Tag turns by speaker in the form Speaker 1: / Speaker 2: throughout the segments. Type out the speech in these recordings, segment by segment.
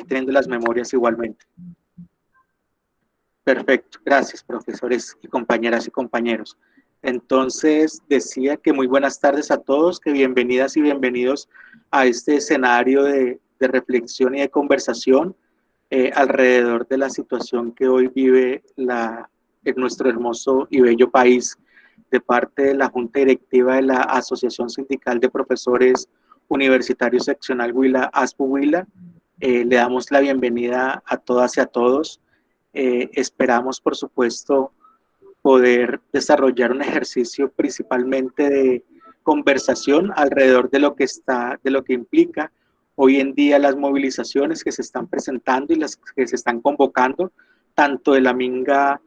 Speaker 1: teniendo las memorias igualmente. Perfecto, gracias profesores y compañeras y compañeros. Entonces decía que muy buenas tardes a todos, que bienvenidas y bienvenidos a este escenario de reflexión y de conversación alrededor de la situación que hoy vive en nuestro hermoso y bello país, de parte de la Junta Directiva de la Asociación Sindical de Profesores Universitarios Seccional Huila, ASPU Huila. Le damos la bienvenida a todas y a todos. Esperamos, por supuesto, poder desarrollar un ejercicio principalmente de conversación alrededor de lo que implica hoy en día las movilizaciones que se están presentando y las que se están convocando, tanto de la Minga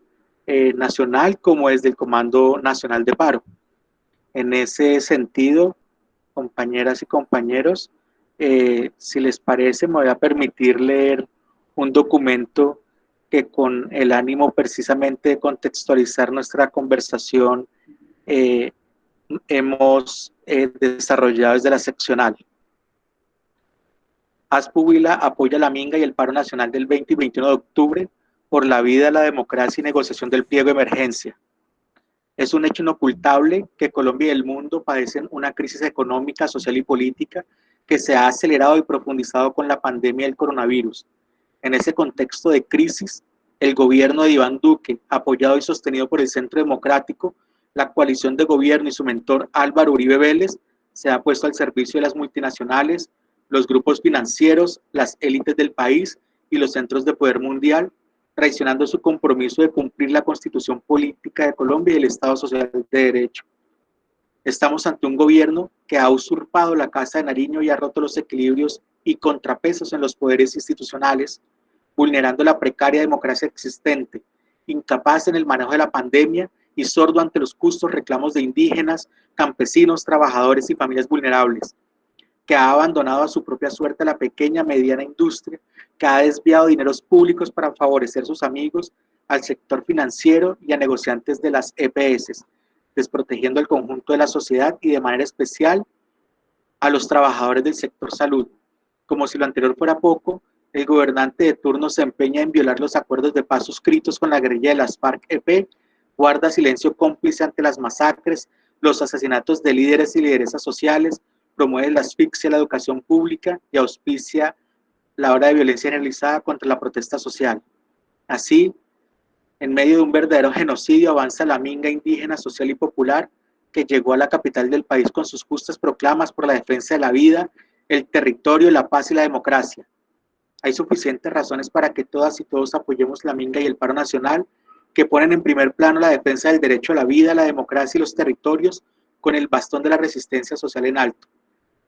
Speaker 1: Nacional como desde el Comando Nacional de Paro. En ese sentido, compañeras y compañeros, si les parece, me voy a permitir leer un documento que con el ánimo precisamente de contextualizar nuestra conversación hemos desarrollado desde la seccional. ASPU Huila apoya la minga y el paro nacional del 20 y 21 de octubre por la vida, la democracia y negociación del pliego de emergencia. Es un hecho inocultable que Colombia y el mundo padecen una crisis económica, social y política que se ha acelerado y profundizado con la pandemia del coronavirus. En ese contexto de crisis, el gobierno de Iván Duque, apoyado y sostenido por el Centro Democrático, la coalición de gobierno y su mentor Álvaro Uribe Vélez, se ha puesto al servicio de las multinacionales, los grupos financieros, las élites del país y los centros de poder mundial, traicionando su compromiso de cumplir la Constitución Política de Colombia y el Estado Social de Derecho. Estamos ante un gobierno que ha usurpado la Casa de Nariño y ha roto los equilibrios y contrapesos en los poderes institucionales, vulnerando la precaria democracia existente, incapaz en el manejo de la pandemia y sordo ante los justos reclamos de indígenas, campesinos, trabajadores y familias vulnerables, que ha abandonado a su propia suerte a la pequeña mediana industria, que ha desviado dineros públicos para favorecer sus amigos, al sector financiero y a negociantes de las EPS, desprotegiendo el conjunto de la sociedad y de manera especial a los trabajadores del sector salud. Como si lo anterior fuera poco, el gobernante de turno se empeña en violar los acuerdos de paz suscritos con la guerrilla de las FARC-EP, guarda silencio cómplice ante las masacres, los asesinatos de líderes y lideresas sociales, promueve la asfixia a la educación pública y auspicia la ola de violencia generalizada contra la protesta social. Así, en medio de un verdadero genocidio, avanza la minga indígena, social y popular que llegó a la capital del país con sus justas proclamas por la defensa de la vida, el territorio, la paz y la democracia. Hay suficientes razones para que todas y todos apoyemos la minga y el paro nacional, que ponen en primer plano la defensa del derecho a la vida, la democracia y los territorios, con el bastón de la resistencia social en alto.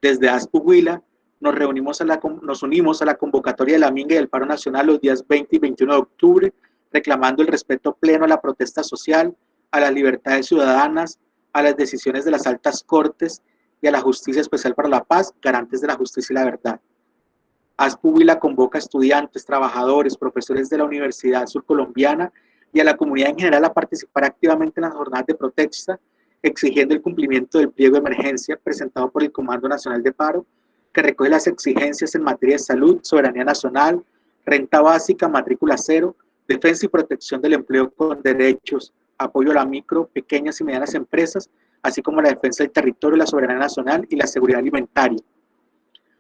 Speaker 1: Desde ASPU Huila nos unimos a la convocatoria de la minga y el paro nacional los días 20 y 21 de octubre, reclamando el respeto pleno a la protesta social, a las libertades ciudadanas, a las decisiones de las altas cortes y a la justicia especial para la paz, garantes de la justicia y la verdad. ASPU Huila convoca a estudiantes, trabajadores, profesores de la Universidad Surcolombiana y a la comunidad en general a participar activamente en las jornadas de protesta, exigiendo el cumplimiento del pliego de emergencia presentado por el Comando Nacional de Paro, que recoge las exigencias en materia de salud, soberanía nacional, renta básica, matrícula cero, defensa y protección del empleo con derechos, apoyo a las micro, pequeñas y medianas empresas, así como la defensa del territorio, la soberanía nacional y la seguridad alimentaria.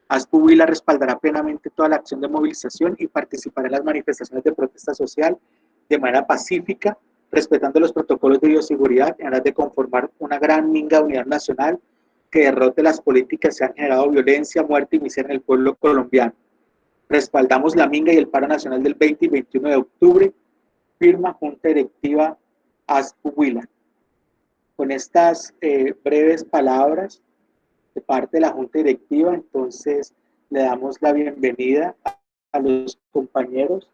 Speaker 1: ASPU Huila respaldará plenamente toda la acción de movilización y participará en las manifestaciones de protesta social de manera pacífica, respetando los protocolos de bioseguridad en aras de conformar una gran minga de unidad nacional que derrote las políticas que han generado violencia, muerte y miseria en el pueblo colombiano. Respaldamos la minga y el paro nacional del 20 y 21 de octubre, firma Junta Directiva ASPU Huila. Con estas breves palabras de parte de la Junta Directiva, entonces le damos la bienvenida a los compañeros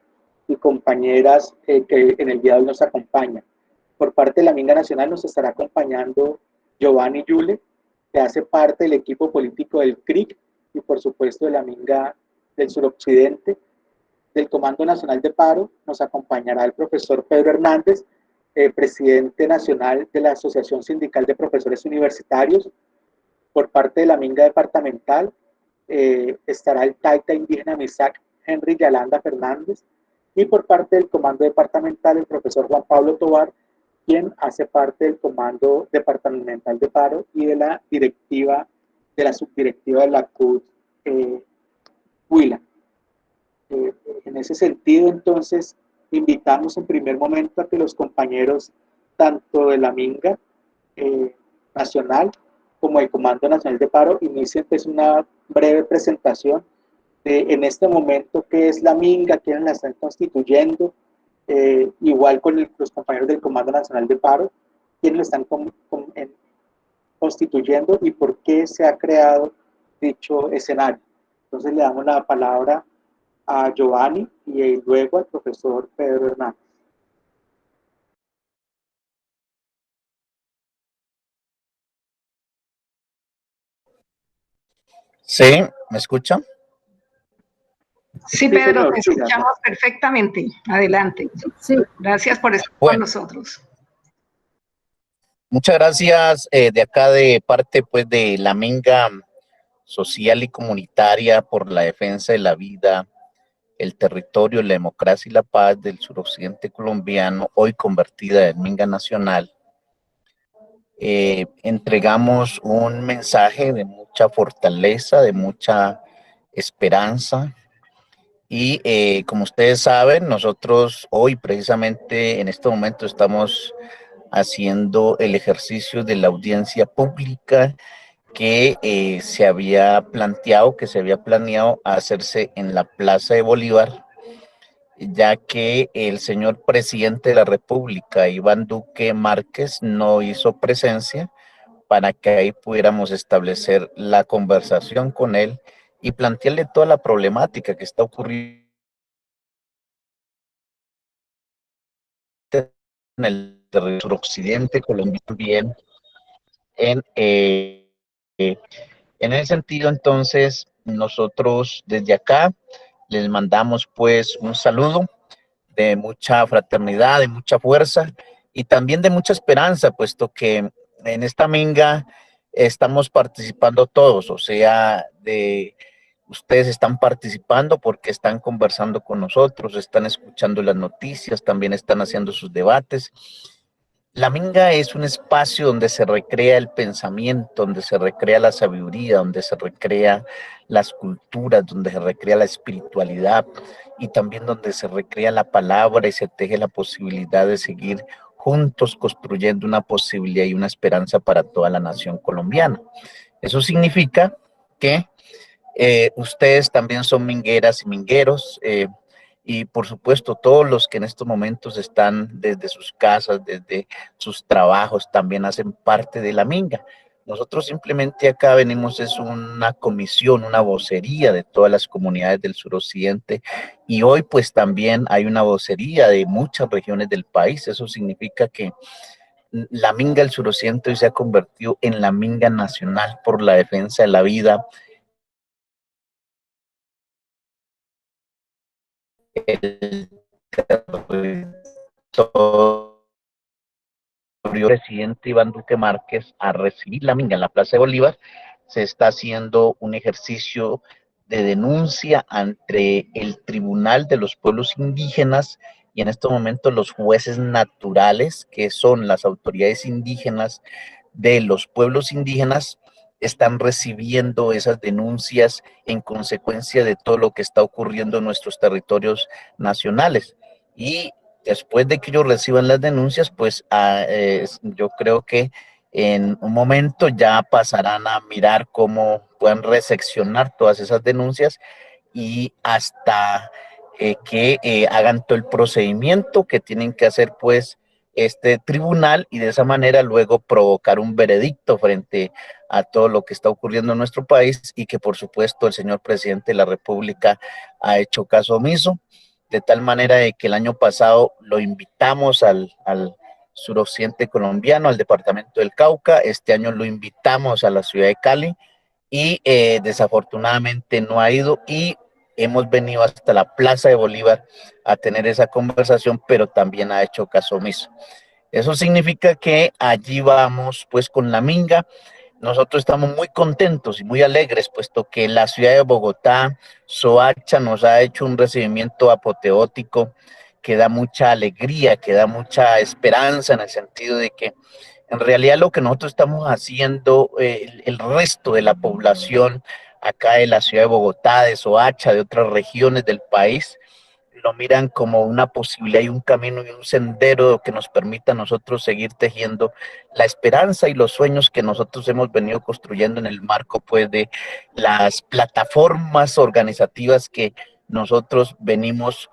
Speaker 1: y compañeras que en el día de hoy nos acompañan. Por parte de la Minga Nacional nos estará acompañando Giovanni Yule, que hace parte del equipo político del CRIC y por supuesto de la Minga del Suroccidente. Del Comando Nacional de Paro nos acompañará el profesor Pedro Hernández, presidente nacional de la Asociación Sindical de Profesores Universitarios. Por parte de la Minga departamental estará el Taita indígena Misak Henry Yalanda Fernández, y por parte del Comando Departamental el profesor Juan Pablo Tovar, quien hace parte del Comando Departamental de Paro y de la directiva, de la subdirectiva de la CUT Huila. En ese sentido, entonces, invitamos en primer momento a que los compañeros, tanto de la Minga Nacional como del Comando Nacional de Paro, inicien pues una breve presentación de en este momento qué es la Minga, quiénes la están constituyendo, igual con los compañeros del Comando Nacional de Paro, quiénes la están constituyendo y por qué se ha creado dicho escenario. Entonces le damos la palabra a Giovanni y luego al profesor Pedro Hernández.
Speaker 2: Sí, ¿me escuchan?
Speaker 3: Sí, Pedro, te escuchamos perfectamente. Adelante. Sí. Gracias por estar con nosotros.
Speaker 2: Muchas gracias de acá de parte pues de la Minga Social y Comunitaria por la defensa de la vida, el territorio, la democracia y la paz del suroccidente colombiano, hoy convertida en Minga Nacional. Entregamos un mensaje de mucha fortaleza, de mucha esperanza. Y como ustedes saben, nosotros hoy precisamente en este momento estamos haciendo el ejercicio de la audiencia pública que se había planteado, que se había planeado hacerse en la Plaza de Bolívar, ya que el señor presidente de la República, Iván Duque Márquez, no hizo presencia para que ahí pudiéramos establecer la conversación con él y plantearle toda la problemática que está ocurriendo en el suroccidente colombiano también. En ese sentido, entonces, nosotros desde acá les mandamos pues un saludo de mucha fraternidad, de mucha fuerza y también de mucha esperanza, puesto que en esta minga estamos participando todos, o sea, ustedes están participando porque están conversando con nosotros, están escuchando las noticias, también están haciendo sus debates. La minga es un espacio donde se recrea el pensamiento, donde se recrea la sabiduría, donde se recrea las culturas, donde se recrea la espiritualidad y también donde se recrea la palabra y se teje la posibilidad de seguir juntos construyendo una posibilidad y una esperanza para toda la nación colombiana. Eso significa que ustedes también son mingueras y mingueros, y por supuesto todos los que en estos momentos están desde sus casas, desde sus trabajos, también hacen parte de la minga. Nosotros simplemente acá venimos, es una comisión, una vocería de todas las comunidades del suroccidente, y hoy pues también hay una vocería de muchas regiones del país. Eso significa que la minga del suroccidente hoy se ha convertido en la minga nacional por la defensa de la vida, el presidente Iván Duque Márquez a recibir la minga en la Plaza de Bolívar. Se está haciendo un ejercicio de denuncia ante el Tribunal de los Pueblos Indígenas y en este momento los jueces naturales, que son las autoridades indígenas de los pueblos indígenas, están recibiendo esas denuncias en consecuencia de todo lo que está ocurriendo en nuestros territorios nacionales. Y después de que ellos reciban las denuncias, pues yo creo que en un momento ya pasarán a mirar cómo pueden reseccionar todas esas denuncias y hasta que hagan todo el procedimiento que tienen que hacer pues este tribunal y de esa manera luego provocar un veredicto frente a todo lo que está ocurriendo en nuestro país y que por supuesto el señor presidente de la República ha hecho caso omiso, de tal manera de que el año pasado lo invitamos al suroccidente colombiano, al departamento del Cauca, este año lo invitamos a la ciudad de Cali y desafortunadamente no ha ido y hemos venido hasta la Plaza de Bolívar a tener esa conversación, pero también ha hecho caso omiso. Eso significa que allí vamos pues con la minga nosotros estamos muy contentos y muy alegres, puesto que la ciudad de Bogotá, Soacha, nos ha hecho un recibimiento apoteótico que da mucha alegría, que da mucha esperanza, en el sentido de que en realidad lo que nosotros estamos haciendo, el resto de la población acá de la ciudad de Bogotá, de Soacha, de otras regiones del país, lo miran como una posibilidad y un camino y un sendero que nos permita a nosotros seguir tejiendo la esperanza y los sueños que nosotros hemos venido construyendo en el marco, pues, de las plataformas organizativas que nosotros venimos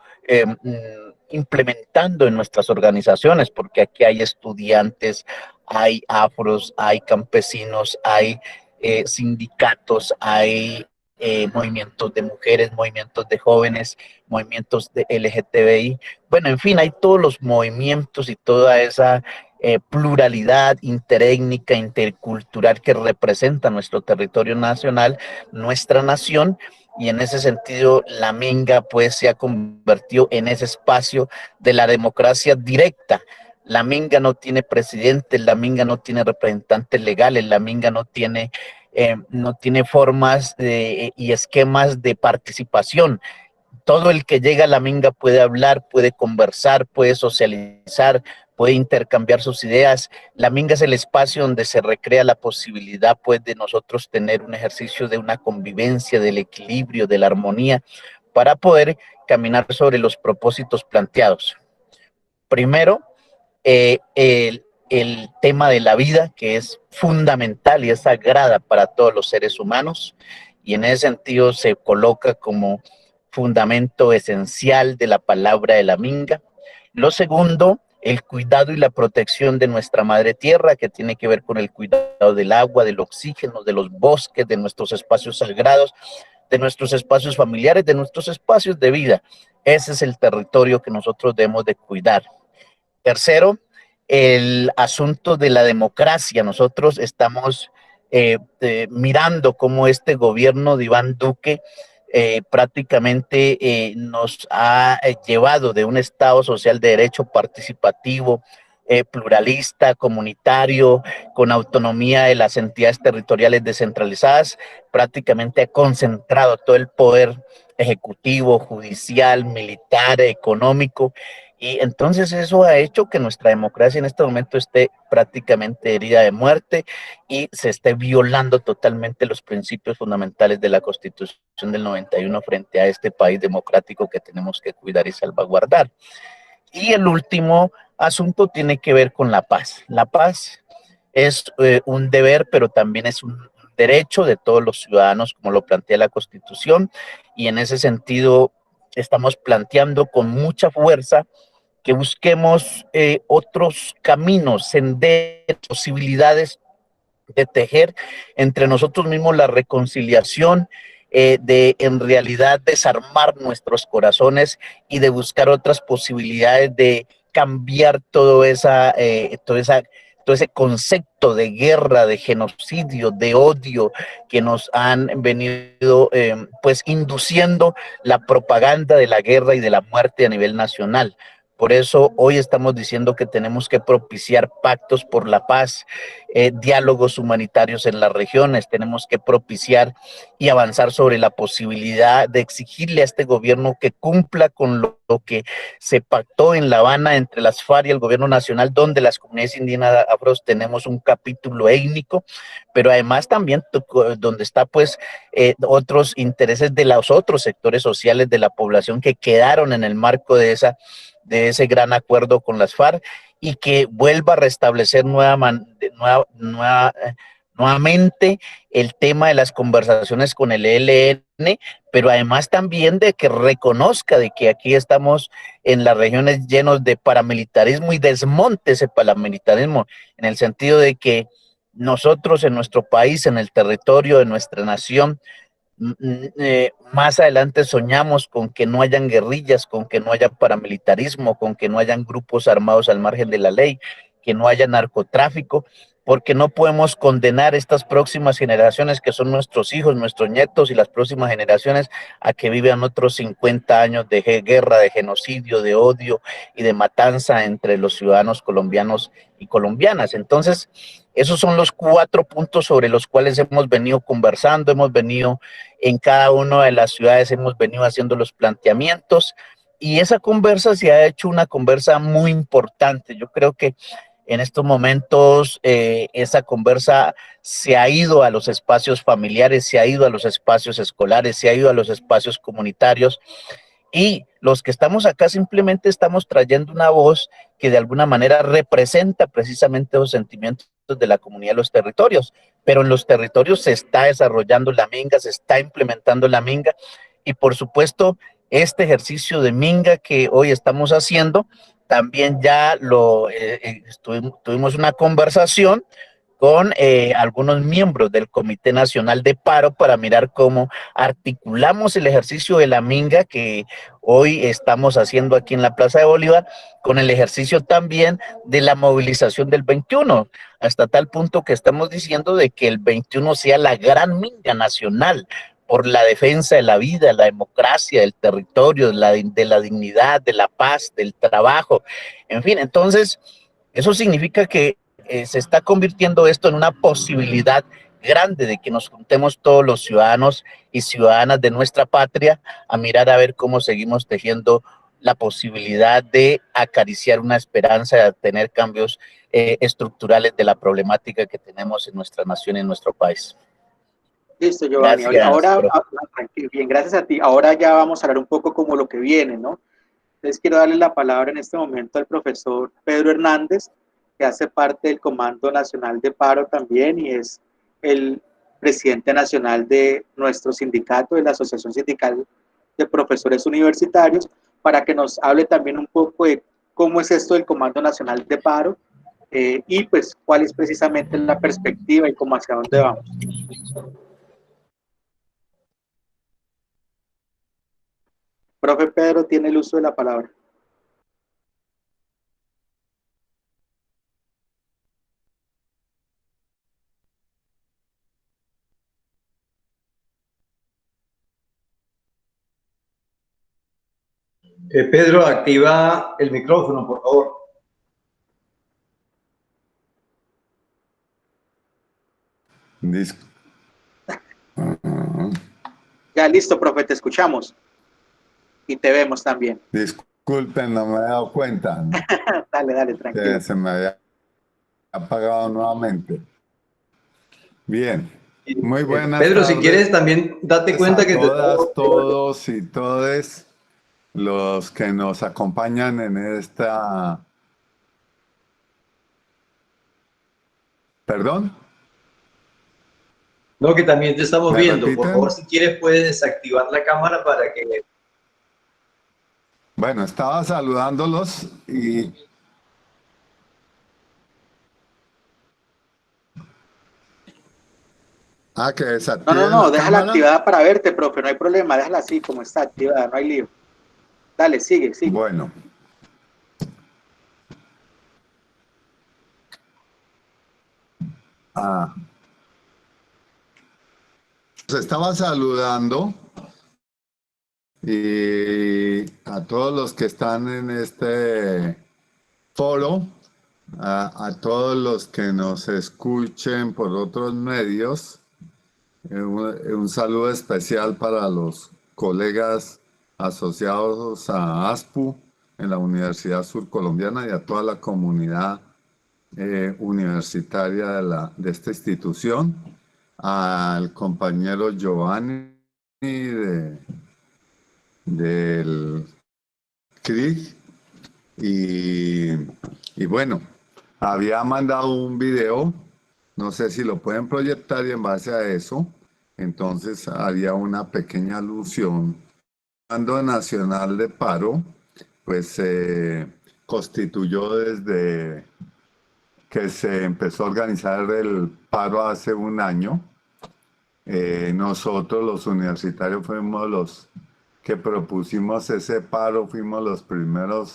Speaker 2: implementando en nuestras organizaciones, porque aquí hay estudiantes, hay afros, hay campesinos, hay sindicatos, hay movimientos de mujeres, movimientos de jóvenes, movimientos de LGTBI. Bueno, en fin, hay todos los movimientos y toda esa pluralidad interétnica, intercultural que representa nuestro territorio nacional, nuestra nación, y en ese sentido la Minga pues se ha convertido en ese espacio de la democracia directa. La Minga no tiene presidente, la Minga no tiene representantes legales, la Minga no tiene formas y esquemas de participación. Todo el que llega a la Minga puede hablar, puede conversar, puede socializar, puede intercambiar sus ideas. La Minga es el espacio donde se recrea la posibilidad, pues, de nosotros tener un ejercicio de una convivencia, del equilibrio, de la armonía, para poder caminar sobre los propósitos planteados. Primero, el tema de la vida, que es fundamental y es sagrada para todos los seres humanos, y en ese sentido se coloca como fundamento esencial de la palabra de la Minga. Lo segundo, el cuidado y la protección de nuestra madre tierra, que tiene que ver con el cuidado del agua, del oxígeno, de los bosques, de nuestros espacios sagrados, de nuestros espacios familiares, de nuestros espacios de vida. Ese es el territorio que nosotros debemos de cuidar. Tercero, el asunto de la democracia. Nosotros estamos mirando cómo este gobierno de Iván Duque prácticamente nos ha llevado de un Estado social de derecho participativo, pluralista, comunitario, con autonomía de las entidades territoriales descentralizadas, prácticamente ha concentrado todo el poder ejecutivo, judicial, militar, económico, y entonces eso ha hecho que nuestra democracia en este momento esté prácticamente herida de muerte y se esté violando totalmente los principios fundamentales de la Constitución del 91 frente a este país democrático que tenemos que cuidar y salvaguardar. Y el último asunto tiene que ver con la paz. La paz es un deber, pero también es un derecho de todos los ciudadanos, como lo plantea la Constitución, y en ese sentido estamos planteando con mucha fuerza que busquemos otros caminos, senderos, posibilidades de tejer entre nosotros mismos la reconciliación, de en realidad desarmar nuestros corazones y de buscar otras posibilidades de cambiar todo ese concepto de guerra, de genocidio, de odio que nos han venido pues induciendo la propaganda de la guerra y de la muerte a nivel nacional. Por eso hoy estamos diciendo que tenemos que propiciar pactos por la paz, diálogos humanitarios en las regiones, tenemos que propiciar y avanzar sobre la posibilidad de exigirle a este gobierno que cumpla con lo que se pactó en La Habana entre las FARC y el gobierno nacional, donde las comunidades indígenas afros tenemos un capítulo étnico, pero además también donde está pues otros intereses de los otros sectores sociales de la población que quedaron en el marco de ese gran acuerdo con las FARC, y que vuelva a restablecer nuevamente el tema de las conversaciones con el ELN, pero además también de que reconozca de que aquí estamos en las regiones llenos de paramilitarismo y desmonte ese paramilitarismo, en el sentido de que nosotros en nuestro país, en el territorio de nuestra nación, más adelante soñamos con que no hayan guerrillas, con que no haya paramilitarismo, con que no hayan grupos armados al margen de la ley, que no haya narcotráfico, porque no podemos condenar estas próximas generaciones que son nuestros hijos, nuestros nietos y las próximas generaciones a que vivan otros 50 años de guerra, de genocidio, de odio y de matanza entre los ciudadanos colombianos y colombianas. Entonces, esos son los 4 puntos sobre los cuales hemos venido conversando, hemos venido en cada una de las ciudades, hemos venido haciendo los planteamientos y esa conversa se ha hecho una conversa muy importante. Yo creo que en estos momentos esa conversa se ha ido a los espacios familiares, se ha ido a los espacios escolares, se ha ido a los espacios comunitarios y los que estamos acá simplemente estamos trayendo una voz que de alguna manera representa precisamente los sentimientos de la comunidad de los territorios, pero en los territorios se está desarrollando la minga, se está implementando la minga y por supuesto este ejercicio de minga que hoy estamos haciendo, también ya tuvimos una conversación con algunos miembros del Comité Nacional de Paro para mirar cómo articulamos el ejercicio de la minga que hoy estamos haciendo aquí en la Plaza de Bolívar, con el ejercicio también de la movilización del 21, hasta tal punto que estamos diciendo de que el 21 sea la gran minga nacional por la defensa de la vida, la democracia, del territorio, de la dignidad, de la paz, del trabajo, en fin, entonces eso significa que se está convirtiendo esto en una posibilidad grande de que nos juntemos todos los ciudadanos y ciudadanas de nuestra patria a mirar a ver cómo seguimos tejiendo la posibilidad de acariciar una esperanza de tener cambios estructurales de la problemática que tenemos en nuestra nación y en nuestro país.
Speaker 1: Listo, Giovanni.
Speaker 2: Gracias,
Speaker 1: ahora, bien, gracias a ti. Ahora ya vamos a hablar un poco como lo que viene, ¿no? Entonces quiero darle la palabra en este momento al profesor Pedro Hernández, que hace parte del Comando Nacional de Paro también y es el presidente nacional de nuestro sindicato, de la Asociación Sindical de Profesores Universitarios, para que nos hable también un poco de cómo es esto del Comando Nacional de Paro y pues cuál es precisamente la perspectiva y cómo hacia dónde vamos. Profe Pedro tiene el uso de la palabra.
Speaker 4: Pedro, activa el micrófono, por favor.
Speaker 1: Ya listo, profe, te escuchamos. Y te vemos también.
Speaker 5: Disculpen, no me he dado cuenta.
Speaker 1: Dale, tranquilo.
Speaker 5: Que se me había apagado nuevamente. Bien. Muy buenas
Speaker 4: Pedro,
Speaker 5: tardes.
Speaker 4: si quieres también date cuenta que
Speaker 5: todos y todes los que nos acompañan en esta... ¿Perdón?
Speaker 4: No, que también te estamos viendo.
Speaker 5: ¿Repiten?
Speaker 4: Por favor, si quieres puedes desactivar la cámara para que...
Speaker 5: Bueno, estaba saludándolos y... que desactiven
Speaker 1: No,
Speaker 5: la
Speaker 1: déjala
Speaker 5: cámara.
Speaker 1: activada para verte, profe, no hay problema, déjala así como está activada, no hay lío. Dale, sigue.
Speaker 5: Bueno. Se estaba saludando y a todos los que están en este foro, a todos los que nos escuchen por otros medios, un saludo especial para los colegas asociados a ASPU en la Universidad Surcolombiana y a toda la comunidad universitaria de esta institución, al compañero Giovanni del CRIG y bueno, había mandado un video, no sé si lo pueden proyectar y en base a eso, entonces había una pequeña alusión. El Comando Nacional de Paro, pues se constituyó desde que se empezó a organizar el paro hace un año. Nosotros los universitarios fuimos los que propusimos ese paro, fuimos los primeros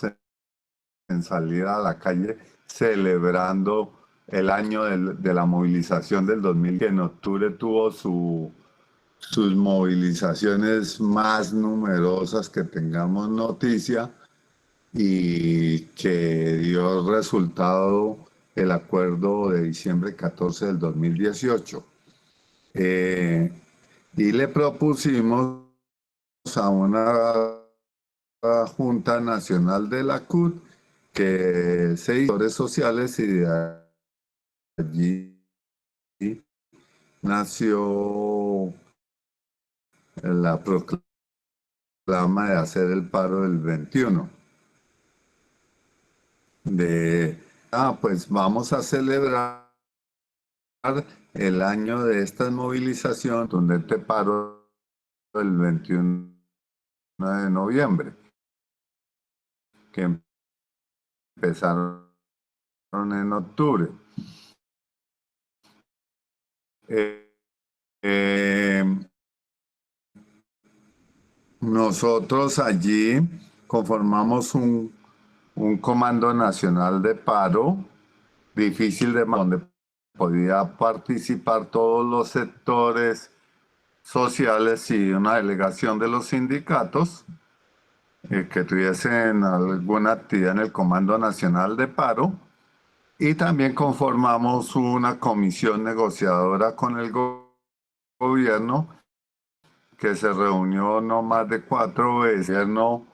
Speaker 5: en salir a la calle celebrando el año de la movilización del 2000, que en octubre tuvo sus movilizaciones más numerosas que tengamos noticia y que dio resultado el acuerdo de diciembre 14 del 2018. Y le propusimos a una Junta Nacional de la CUT que se hizo redes sociales y de allí nació la proclama de hacer el paro del 21. Pues vamos a celebrar el año de esta movilización, donde te paro el 21 de noviembre, que empezaron en octubre. Nosotros allí conformamos un comando nacional de paro, difícil de donde podía participar todos los sectores sociales y una delegación de los sindicatos que tuviesen alguna actividad en el Comando Nacional de Paro, y también conformamos una comisión negociadora con el gobierno que se reunió no más de 4 veces. El gobierno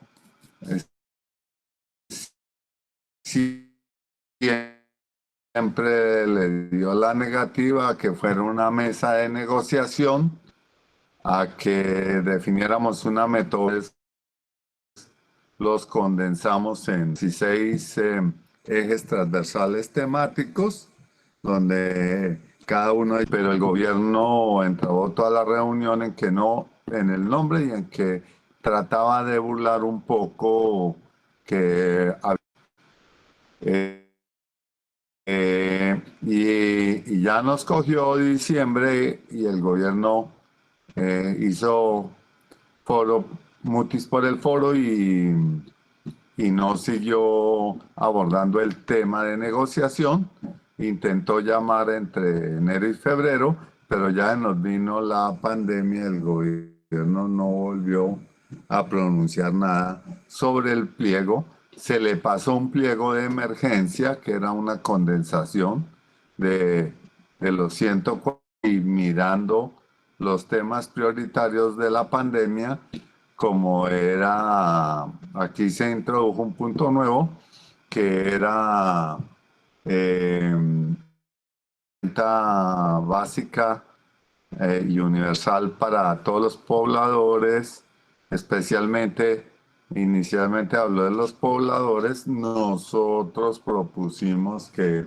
Speaker 5: siempre le dio la negativa a que fuera una mesa de negociación, a que definiéramos una metodología. Los condensamos en 16 ejes transversales temáticos, donde cada uno, pero el gobierno entró toda la reunión en que no, en el nombre, y en que trataba de burlar un poco que y ya nos cogió diciembre y el gobierno hizo foro, mutis por el foro y no siguió abordando el tema de negociación. Intentó llamar entre enero y febrero, pero ya nos vino la pandemia, el gobierno no volvió a pronunciar nada sobre el pliego. Se le pasó un pliego de emergencia, que era una condensación de los 140, y mirando los temas prioritarios de la pandemia, como era, aquí se introdujo un punto nuevo, que era renta básica y universal para todos los pobladores, especialmente, inicialmente habló de los pobladores. Nosotros propusimos que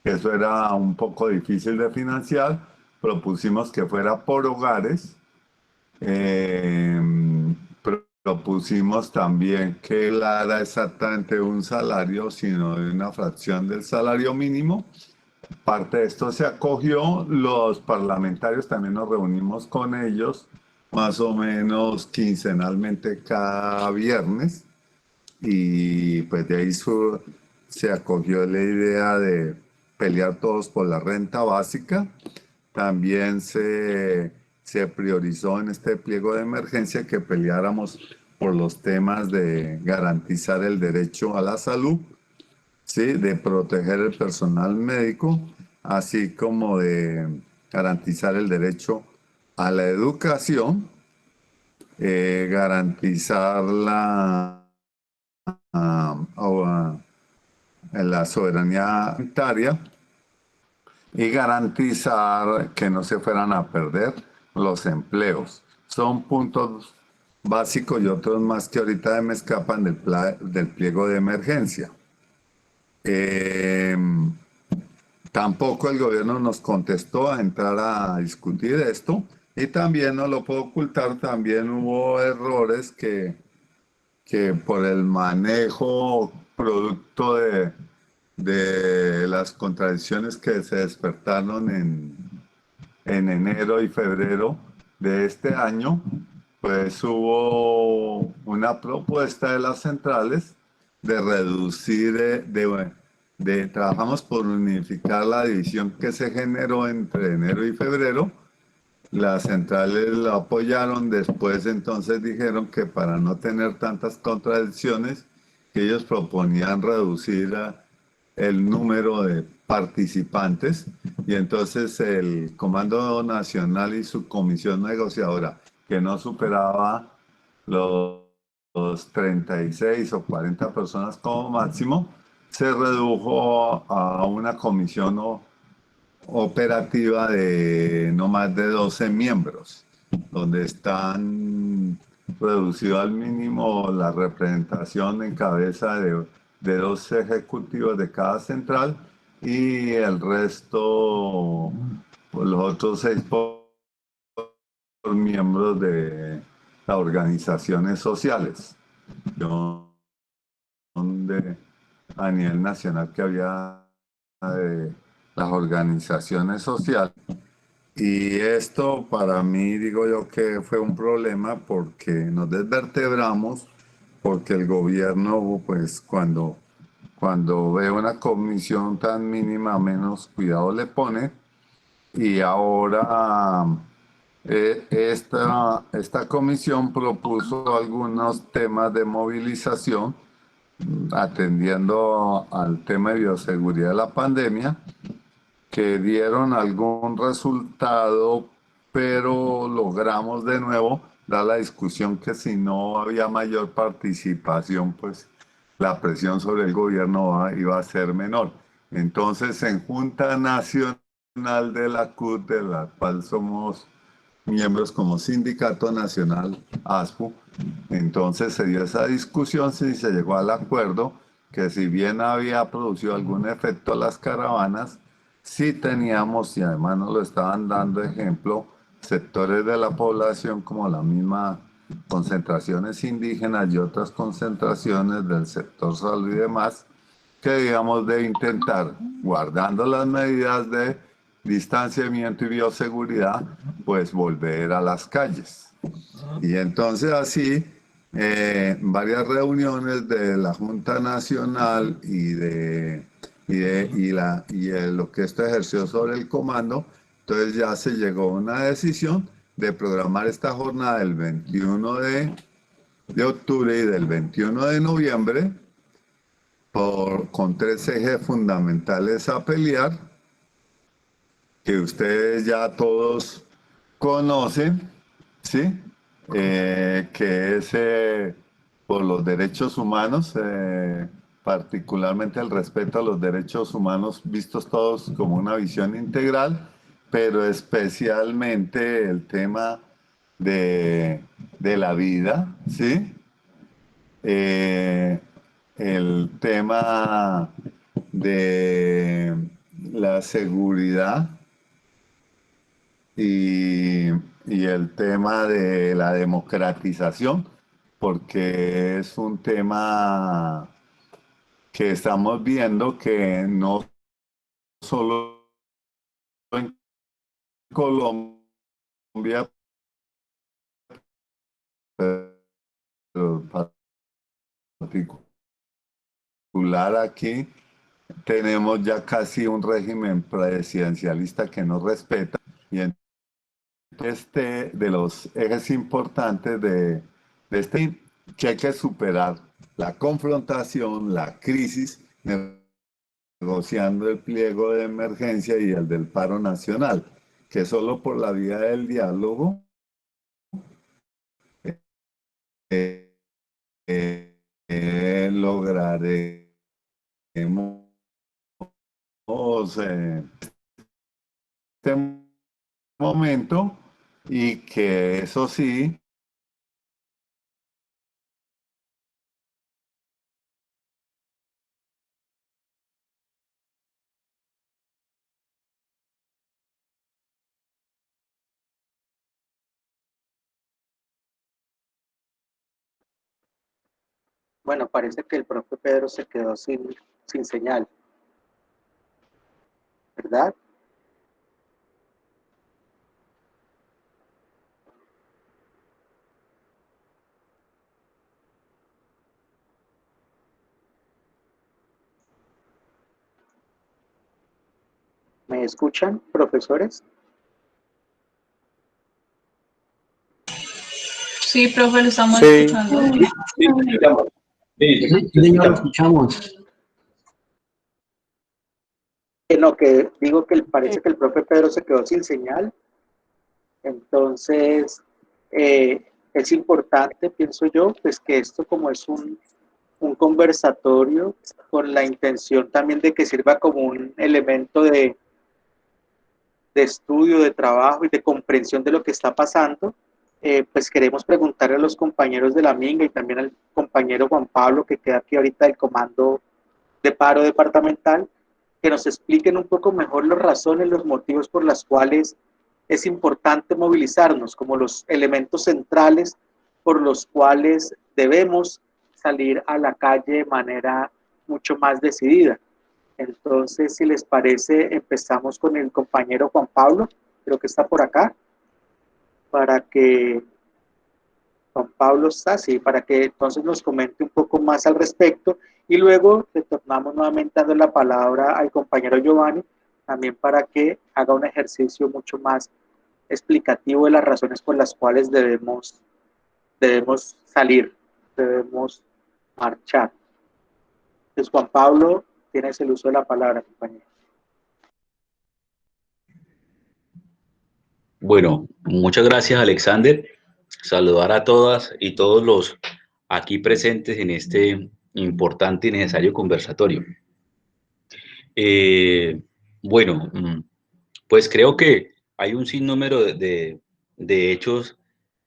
Speaker 5: eso era un poco difícil de financiar, propusimos que fuera por hogares. Propusimos también que era exactamente un salario, sino de una fracción del salario mínimo. Parte de esto se acogió, los parlamentarios también nos reunimos con ellos, más o menos quincenalmente cada viernes, y pues de ahí se acogió la idea de pelear todos por la renta básica. También se priorizó en este pliego de emergencia que peleáramos por los temas de garantizar el derecho a la salud, ¿sí? De proteger el personal médico, así como de garantizar el derecho a la educación, garantizar la soberanía alimentaria y garantizar que no se fueran a perder los empleos. Son puntos básicos y otros más que ahorita me escapan del pliego de emergencia. Tampoco el gobierno nos contestó a entrar a discutir esto, y también no lo puedo ocultar, también hubo errores que por el manejo producto de las contradicciones que se despertaron en enero y febrero de este año, pues hubo una propuesta de las centrales de reducir, trabajamos por unificar la división que se generó entre enero y febrero. Las centrales lo apoyaron, después entonces dijeron que para no tener tantas contradicciones, que ellos proponían reducir el número de participantes, y entonces el Comando Nacional y su comisión negociadora, que no superaba los 36 o 40 personas como máximo, se redujo a una comisión operativa de no más de 12 miembros, donde están reducido al mínimo la representación en cabeza de 2 ejecutivos de cada central, y el resto, pues los otros 6 por miembros de las organizaciones sociales. A nivel nacional que había de las organizaciones sociales. Y esto para mí, digo yo, que fue un problema porque nos desvertebramos, porque el gobierno, pues cuando ve una comisión tan mínima, menos cuidado le pone. Y ahora esta comisión propuso algunos temas de movilización atendiendo al tema de bioseguridad de la pandemia, que dieron algún resultado, pero logramos de nuevo dar la discusión que si no había mayor participación, pues la presión sobre el gobierno iba a ser menor. Entonces, en Junta Nacional de la CUT, de la cual somos miembros como Sindicato Nacional ASPU, entonces se dio esa discusión y se llegó al acuerdo que si bien había producido algún efecto a las caravanas, sí teníamos, y además nos lo estaban dando ejemplo, sectores de la población como la misma concentraciones indígenas y otras concentraciones del sector salud y demás, que digamos de intentar, guardando las medidas de distanciamiento y bioseguridad, pues volver a las calles. Y entonces así, varias reuniones de la Junta Nacional lo que esto ejerció sobre el comando, entonces ya se llegó a una decisión de programar esta jornada del 21 de octubre y del 21 de noviembre con 3 ejes fundamentales a pelear, que ustedes ya todos conocen, ¿sí? Que es por los derechos humanos, particularmente el respeto a los derechos humanos vistos todos como una visión integral, pero especialmente el tema de la vida, ¿sí? El tema de la seguridad y el tema de la democratización, porque es un tema que estamos viendo que no solo en Colombia, pero particular aquí, tenemos ya casi un régimen presidencialista que no respeta, y de los ejes importantes de este que hay que superar la confrontación, la crisis, negociando el pliego de emergencia y el del paro nacional, que solo por la vía del diálogo eh, lograremos este momento, y que eso sí,
Speaker 1: Bueno, parece que el profe Pedro se quedó sin señal, ¿verdad? ¿Me escuchan, profesores?
Speaker 6: Sí, profe, lo estamos escuchando.
Speaker 4: Sí,
Speaker 7: señor, lo escuchamos.
Speaker 1: No, que digo que parece que el profe Pedro se quedó sin señal. Entonces, es importante, pienso yo, pues que esto como es un conversatorio con la intención también de que sirva como un elemento de estudio, de trabajo y de comprensión de lo que está pasando, pues queremos preguntarle a los compañeros de la Minga y también al compañero Juan Pablo, que queda aquí ahorita del Comando de Paro Departamental, que nos expliquen un poco mejor las razones, los motivos por las cuales es importante movilizarnos, como los elementos centrales por los cuales debemos salir a la calle de manera mucho más decidida. Entonces, si les parece, empezamos con el compañero Juan Pablo, creo que está por acá, para que Juan Pablo está, sí, para que entonces nos comente un poco más al respecto y luego retornamos nuevamente dando la palabra al compañero Giovanni, también para que haga un ejercicio mucho más explicativo de las razones por las cuales debemos salir, debemos marchar. Entonces, Juan Pablo, tienes el uso de la palabra, compañero.
Speaker 8: Bueno, muchas gracias, Alexander. Saludar a todas y todos los aquí presentes en este importante y necesario conversatorio. Bueno, pues creo que hay un sinnúmero de hechos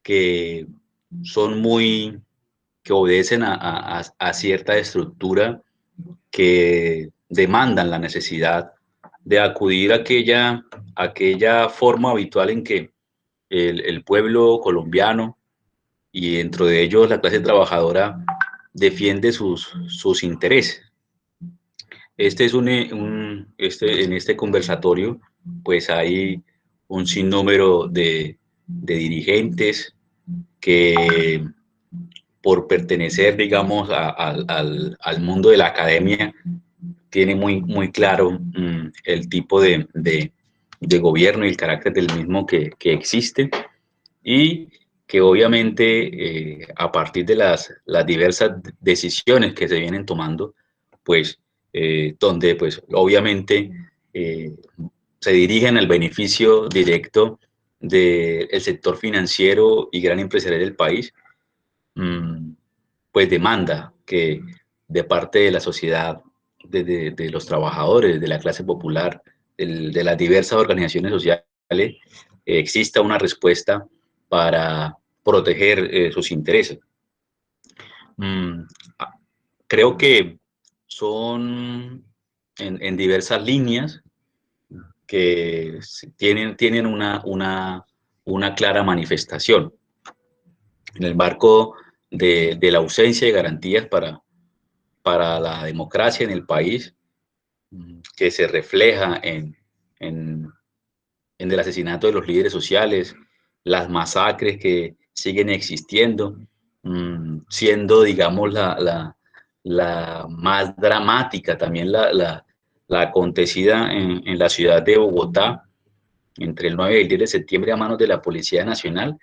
Speaker 8: que son que obedecen a cierta estructura que demandan la necesidad de acudir a aquella forma habitual en que el pueblo colombiano y dentro de ellos la clase trabajadora defiende sus intereses. En este conversatorio pues hay un sinnúmero de dirigentes que por pertenecer, digamos, al mundo de la academia, tiene muy claro el tipo de gobierno y el carácter del mismo que existe y que obviamente a partir de las diversas decisiones que se vienen tomando, pues donde pues obviamente se dirigen al beneficio directo del sector financiero y gran empresarial del país, pues demanda que de parte de la sociedad, de los trabajadores, de la clase popular, de las diversas organizaciones sociales, exista una respuesta para proteger sus intereses. Creo que son en diversas líneas que tienen una clara manifestación. En el marco de la ausencia de garantías para la democracia en el país, que se refleja en el asesinato de los líderes sociales, las masacres que siguen existiendo, siendo, digamos, la más dramática también la acontecida en la ciudad de Bogotá entre el 9 y el 10 de septiembre a manos de la Policía Nacional,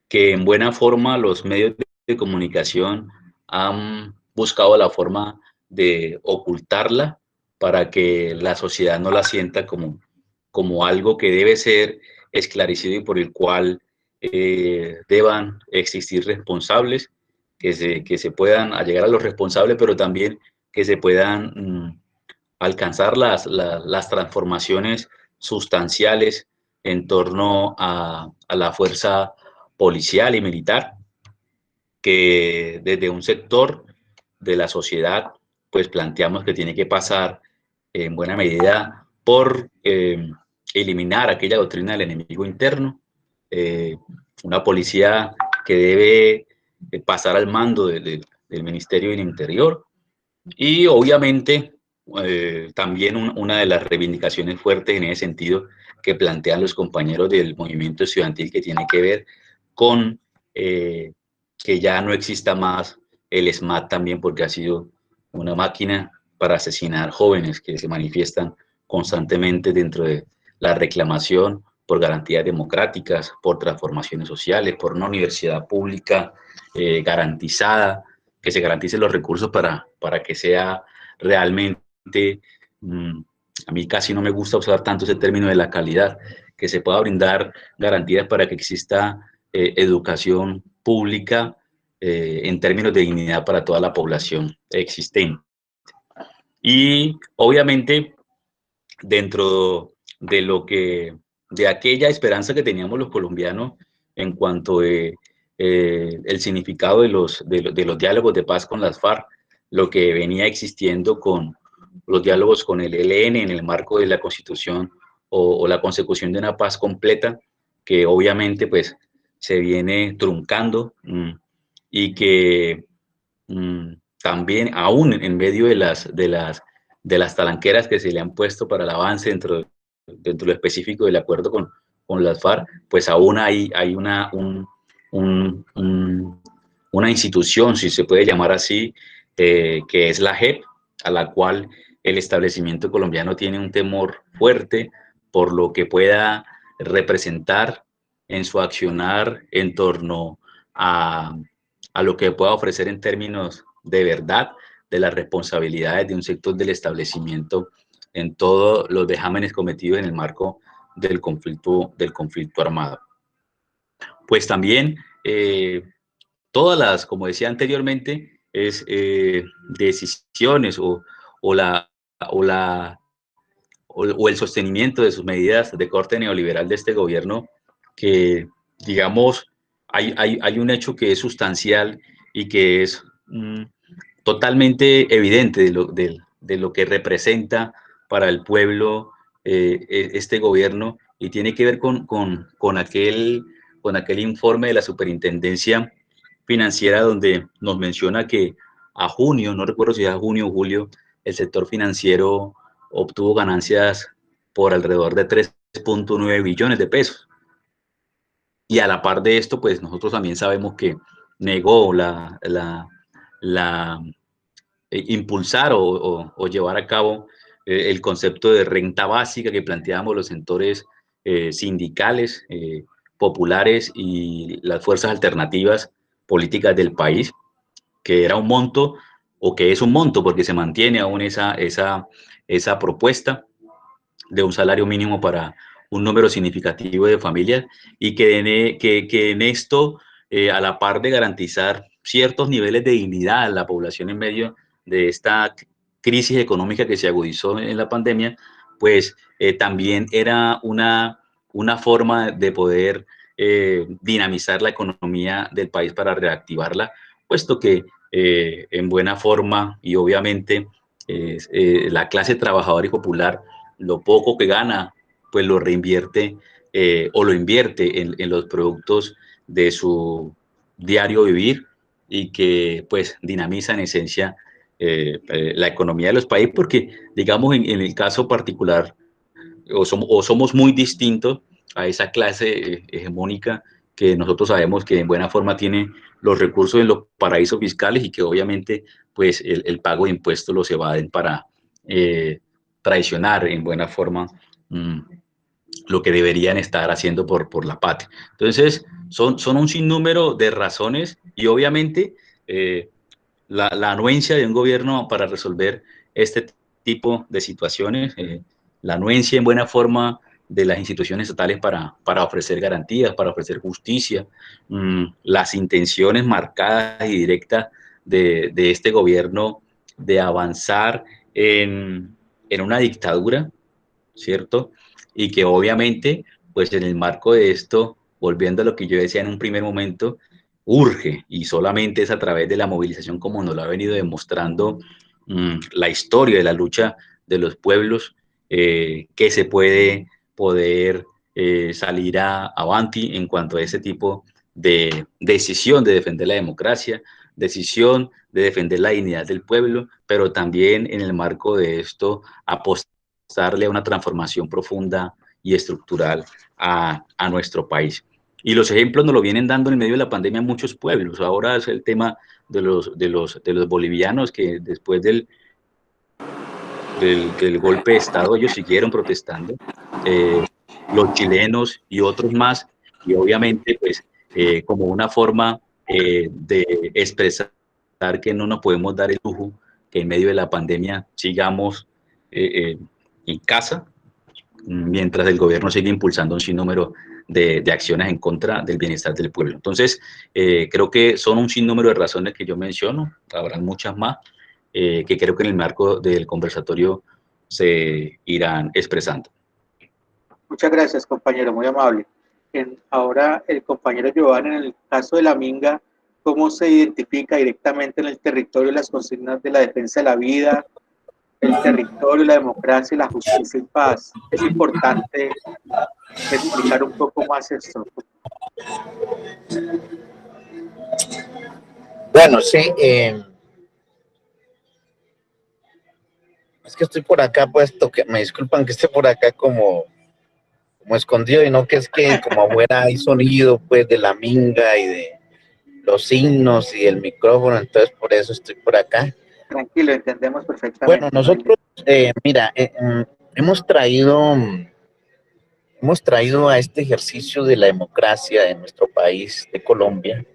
Speaker 8: que en buena forma los medios de comunicación han buscado la forma de ocultarla para que la sociedad no la sienta como algo que debe ser esclarecido y por el cual deban existir responsables, que se puedan llegar a los responsables, pero también que se puedan alcanzar las transformaciones sustanciales en torno a la fuerza policial y militar, que desde un sector de la sociedad pues planteamos que tiene que pasar en buena medida por eliminar aquella doctrina del enemigo interno, una policía que debe pasar al mando del Ministerio del Interior y obviamente también una de las reivindicaciones fuertes en ese sentido que plantean los compañeros del movimiento estudiantil que tiene que ver con que ya no exista más el ESMAD también porque ha sido una máquina para asesinar jóvenes que se manifiestan constantemente dentro la reclamación por garantías democráticas, por transformaciones sociales, por una universidad pública garantizada, que se garanticen los recursos para que sea realmente, a mí casi no me gusta usar tanto ese término de la calidad, que se pueda brindar garantías para que exista educación pública en términos de dignidad para toda la población existente. Y obviamente dentro de aquella esperanza que teníamos los colombianos en cuanto el significado de los diálogos de paz con las FARC, lo que venía existiendo con los diálogos con el ELN en el marco de la Constitución o la consecución de una paz completa, que obviamente pues se viene truncando y que también aún en medio de las talanqueras que se le han puesto para el avance dentro de lo específico del acuerdo con las FARC, pues aún hay una institución, si se puede llamar así, que es la JEP, a la cual el establecimiento colombiano tiene un temor fuerte por lo que pueda representar en su accionar en torno a lo que pueda ofrecer en términos de verdad de las responsabilidades de un sector del establecimiento en todos los vejámenes cometidos en el marco del conflicto armado. Pues también todas las, como decía anteriormente, decisiones o el sostenimiento de sus medidas de corte neoliberal de este gobierno, que digamos hay un hecho que es sustancial y que es totalmente evidente de lo que representa para el pueblo este gobierno, y tiene que ver con aquel informe de la Superintendencia Financiera donde nos menciona que a junio, no recuerdo si era junio o julio, el sector financiero obtuvo ganancias por alrededor de 3.9 billones de pesos. Y a la par de esto, pues nosotros también sabemos que negó impulsar o llevar a cabo el concepto de renta básica que planteamos los sectores sindicales, populares y las fuerzas alternativas políticas del país, que era un monto, o que es un monto porque se mantiene aún esa propuesta de un salario mínimo para un número significativo de familias, y que en esto, a la par de garantizar ciertos niveles de dignidad a la población en medio de esta crisis económica que se agudizó en la pandemia, pues también era una forma de poder dinamizar la economía del país para reactivarla, puesto que en buena forma y obviamente la clase trabajadora y popular, lo poco que gana, pues lo reinvierte o lo invierte en los productos de su diario vivir, y que pues dinamiza en esencia la economía de los países, porque digamos en el caso particular somos muy distintos a esa clase hegemónica que nosotros sabemos que en buena forma tiene los recursos en los paraísos fiscales, y que obviamente pues el pago de impuestos los evaden para traicionar en buena forma lo que deberían estar haciendo por la patria. Entonces son un sinnúmero de razones, y obviamente la anuencia de un gobierno para resolver este tipo de situaciones, la anuencia en buena forma de las instituciones estatales para ofrecer garantías, para ofrecer justicia, las intenciones marcadas y directas de este gobierno de avanzar en una dictadura, ¿cierto? Y que obviamente, pues en el marco de esto, volviendo a lo que yo decía en un primer momento, urge, y solamente es a través de la movilización, como nos lo ha venido demostrando la historia de la lucha de los pueblos, que se puede poder salir avanti en cuanto a ese tipo de decisión de defender la democracia, decisión de defender la dignidad del pueblo, pero también en el marco de esto apostarle a una transformación profunda y estructural a nuestro país. Y los ejemplos nos lo vienen dando en medio de la pandemia muchos pueblos. Ahora es el tema de los bolivianos, que después del del golpe de Estado, ellos siguieron protestando, los chilenos y otros más, y obviamente pues como una forma de expresar que no nos podemos dar el lujo que en medio de la pandemia sigamos en casa, mientras el gobierno sigue impulsando un sinnúmero de acciones en contra del bienestar del pueblo. Entonces, creo que son un sinnúmero de razones que yo menciono, habrán muchas más, que creo que en el marco del conversatorio se irán expresando.
Speaker 1: Muchas gracias, compañero, muy amable. Ahora, el compañero Giovanni, en el caso de la Minga, ¿cómo se identifica directamente en el territorio las consignas de la defensa de la vida, el territorio, la democracia, la justicia y paz? Es importante explicar un poco más esto.
Speaker 2: Bueno, sí, es que estoy por acá puesto, que me disculpan que esté por acá como escondido, y no que es que como afuera hay sonido pues de la minga y de los signos y el micrófono, entonces por eso estoy por acá.
Speaker 1: Tranquilo, entendemos perfectamente.
Speaker 2: Bueno, nosotros, mira, hemos traído a este ejercicio de la democracia en nuestro país, de Colombia,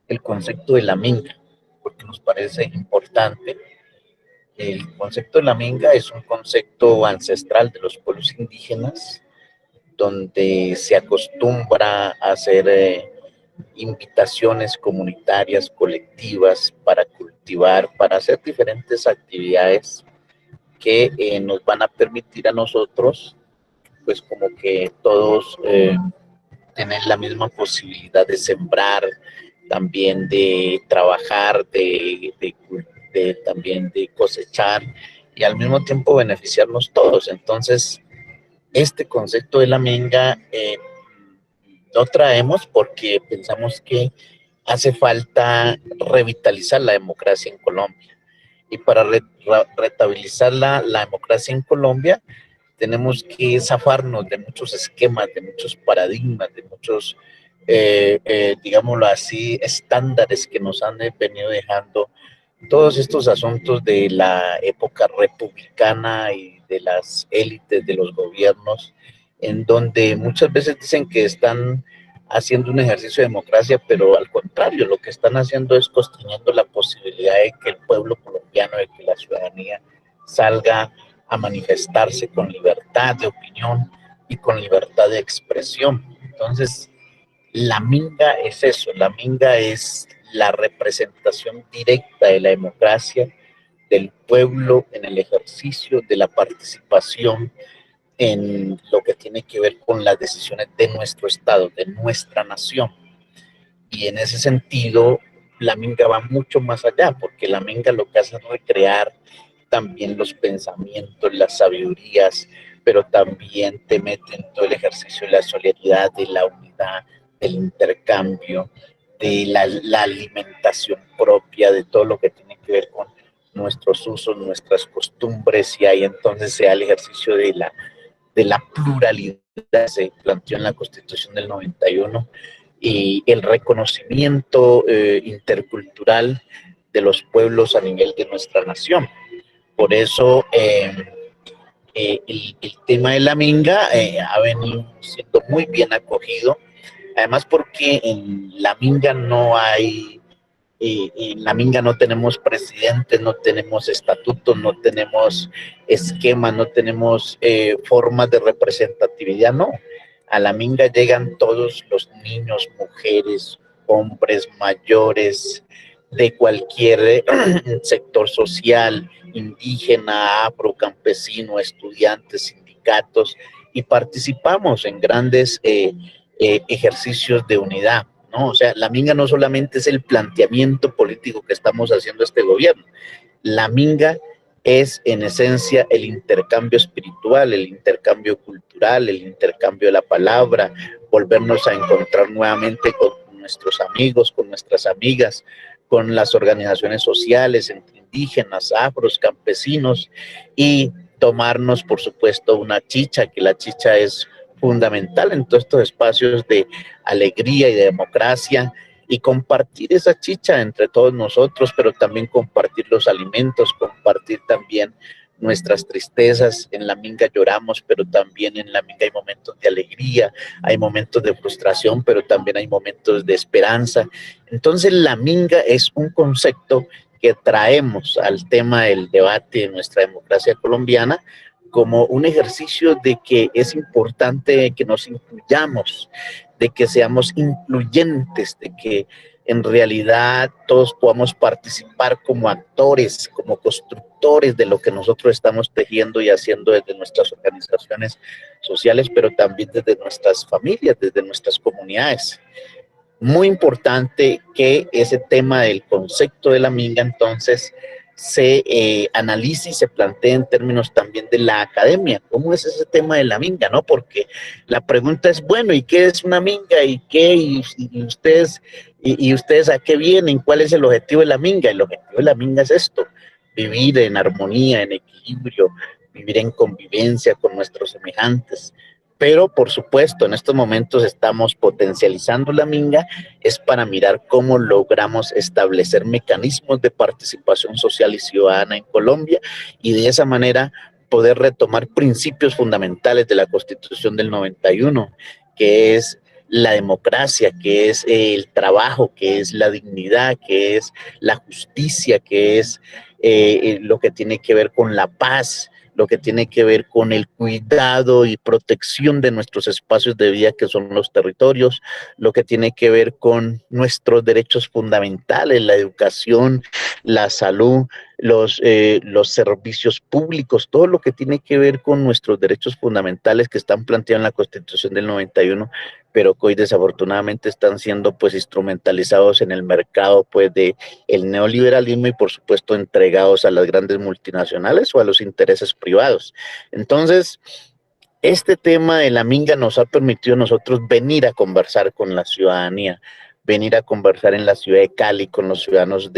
Speaker 2: el concepto de la minga, porque nos parece importante. El concepto de la minga es un concepto ancestral de los pueblos indígenas, donde se acostumbra a hacer invitaciones comunitarias, colectivas, para cultivar, para hacer diferentes actividades que nos van a permitir a nosotros, pues como que todos tener la misma posibilidad de sembrar, también de trabajar, también de cosechar, y al mismo tiempo beneficiarnos todos. Entonces, este concepto de la minga lo traemos porque pensamos que hace falta revitalizar la democracia en Colombia. Y para restabilizar la democracia en Colombia, tenemos que zafarnos de muchos esquemas, de muchos paradigmas, de muchos, digámoslo así, estándares que nos han venido dejando todos estos asuntos de la época republicana y de las élites de los gobiernos, en donde muchas veces dicen que están haciendo un ejercicio de democracia, pero al contrario, lo que están haciendo es construyendo la posibilidad de que el pueblo colombiano, de que la ciudadanía salga a manifestarse con libertad de opinión y con libertad de expresión. Entonces, la minga es eso, la minga es la representación directa de la democracia, del pueblo en el ejercicio de la participación en lo que tiene que ver con las decisiones de nuestro Estado, de nuestra nación. Y en ese sentido, la minga va mucho más allá, porque la minga lo que hace es recrear también los pensamientos, las sabidurías, pero también te mete en todo el ejercicio de la solidaridad, de la unidad, del intercambio, de la alimentación propia, de todo lo que tiene que ver con nuestros usos, nuestras costumbres, y ahí entonces se da el ejercicio de la pluralidad que se planteó en la Constitución del 91, y el reconocimiento intercultural de los pueblos a nivel de nuestra nación. Por eso el tema de la minga ha venido siendo muy bien acogido, además porque en la minga no hay, en la minga no tenemos presidentes, no tenemos estatutos, no tenemos esquemas, no tenemos formas de representatividad, no. A la minga llegan todos los niños, mujeres, hombres, mayores, de cualquier sector social, indígena, afro, campesino, estudiantes, sindicatos, y participamos en grandes ejercicios de unidad, ¿no? O sea, la minga no solamente es el planteamiento político que estamos haciendo este gobierno, la minga es en esencia el intercambio espiritual, el intercambio cultural, el intercambio de la palabra, volvernos a encontrar nuevamente con nuestros amigos, con nuestras amigas, con las organizaciones sociales, entre indígenas, afros, campesinos, y tomarnos, por supuesto, una chicha, que la chicha es fundamental en todos estos espacios de alegría y de democracia, y compartir esa chicha entre todos nosotros, pero también compartir los alimentos, compartir también nuestras tristezas, en la minga lloramos, pero también en la minga hay momentos de alegría, hay momentos de frustración, pero también hay momentos de esperanza. Entonces la minga es un concepto que traemos al tema del debate de nuestra democracia colombiana como un ejercicio de que es importante que nos incluyamos, de que seamos incluyentes, de que en realidad todos podamos participar como actores, como constructores de lo que nosotros estamos tejiendo y haciendo desde nuestras organizaciones sociales, pero también desde nuestras familias, desde nuestras comunidades. Muy importante que ese tema del concepto de la minga entonces se analice y se plantee en términos también de la academia. ¿Cómo es ese tema de la minga? ¿No? Porque la pregunta es, bueno, ¿y qué es una minga? ¿Y qué? ¿Y ustedes a qué vienen? ¿Cuál es el objetivo de la minga? El objetivo de la minga es esto, vivir en armonía, en equilibrio, vivir en convivencia con nuestros semejantes. Pero, por supuesto, en estos momentos estamos potencializando la minga, es para mirar cómo logramos establecer mecanismos de participación social y ciudadana en Colombia y de esa manera poder retomar principios fundamentales de la Constitución del 91, que es la democracia, que es el trabajo, que es la dignidad, que es la justicia, que es lo que tiene que ver con la paz, lo que tiene que ver con el cuidado y protección de nuestros espacios de vida que son los territorios, lo que tiene que ver con nuestros derechos fundamentales, la educación, la salud, los servicios públicos, todo lo que tiene que ver con nuestros derechos fundamentales que están planteados en la Constitución del 91, pero que hoy desafortunadamente están siendo pues instrumentalizados en el mercado pues de el neoliberalismo y por supuesto entregados a las grandes multinacionales o a los intereses privados. Entonces, este tema de la minga nos ha permitido a nosotros venir a conversar con la ciudadanía, venir a conversar en la ciudad de Cali con los ciudadanos,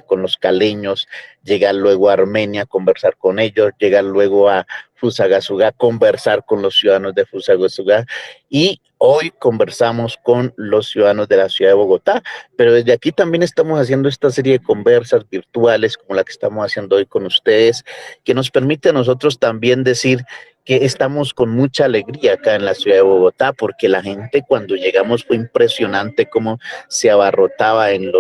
Speaker 2: con los caleños, llegar luego a Armenia, conversar con ellos, llegar luego a Fusagasugá, conversar con los ciudadanos de Fusagasugá y hoy conversamos con los ciudadanos de la ciudad de Bogotá, pero desde aquí también estamos haciendo esta serie de conversas virtuales como la que estamos haciendo hoy con ustedes, que nos permite a nosotros también decir que estamos con mucha alegría acá en la ciudad de Bogotá, porque la gente cuando llegamos fue impresionante cómo se abarrotaba en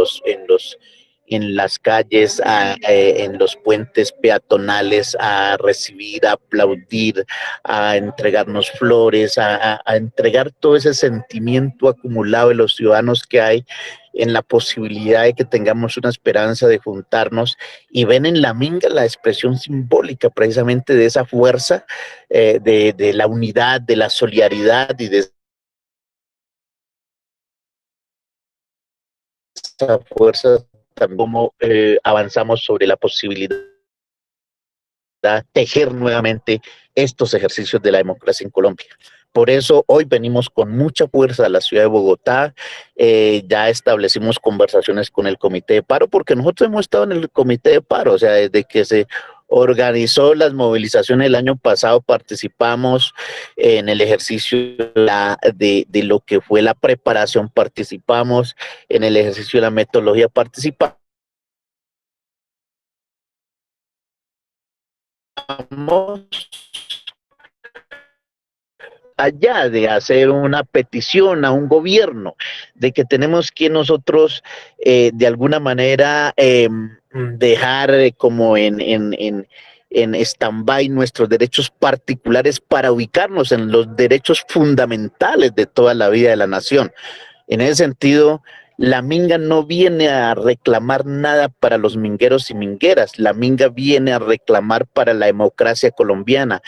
Speaker 2: las calles, en los puentes peatonales, a recibir, a aplaudir, a entregarnos flores, a entregar todo ese sentimiento acumulado de los ciudadanos que hay en la posibilidad de que tengamos una esperanza de juntarnos y ven en la minga la expresión simbólica precisamente de esa fuerza, de la unidad, de la solidaridad y de esa fuerza también como avanzamos sobre la posibilidad de tejer nuevamente estos ejercicios de la democracia en Colombia. Por eso hoy venimos con mucha fuerza a la ciudad de Bogotá, ya establecimos conversaciones con el comité de paro, porque nosotros hemos estado en el comité de paro, o sea, desde que se organizó las movilizaciones el año pasado, participamos en el ejercicio de lo que fue la preparación, participamos en el ejercicio de la metodología, participamos allá de hacer una petición a un gobierno, de que tenemos que nosotros de alguna manera dejar como en stand-by nuestros derechos particulares para ubicarnos en los derechos fundamentales de toda la vida de la nación. En ese sentido, la minga no viene a reclamar nada para los mingueros y mingueras, la minga viene a reclamar para la democracia colombiana,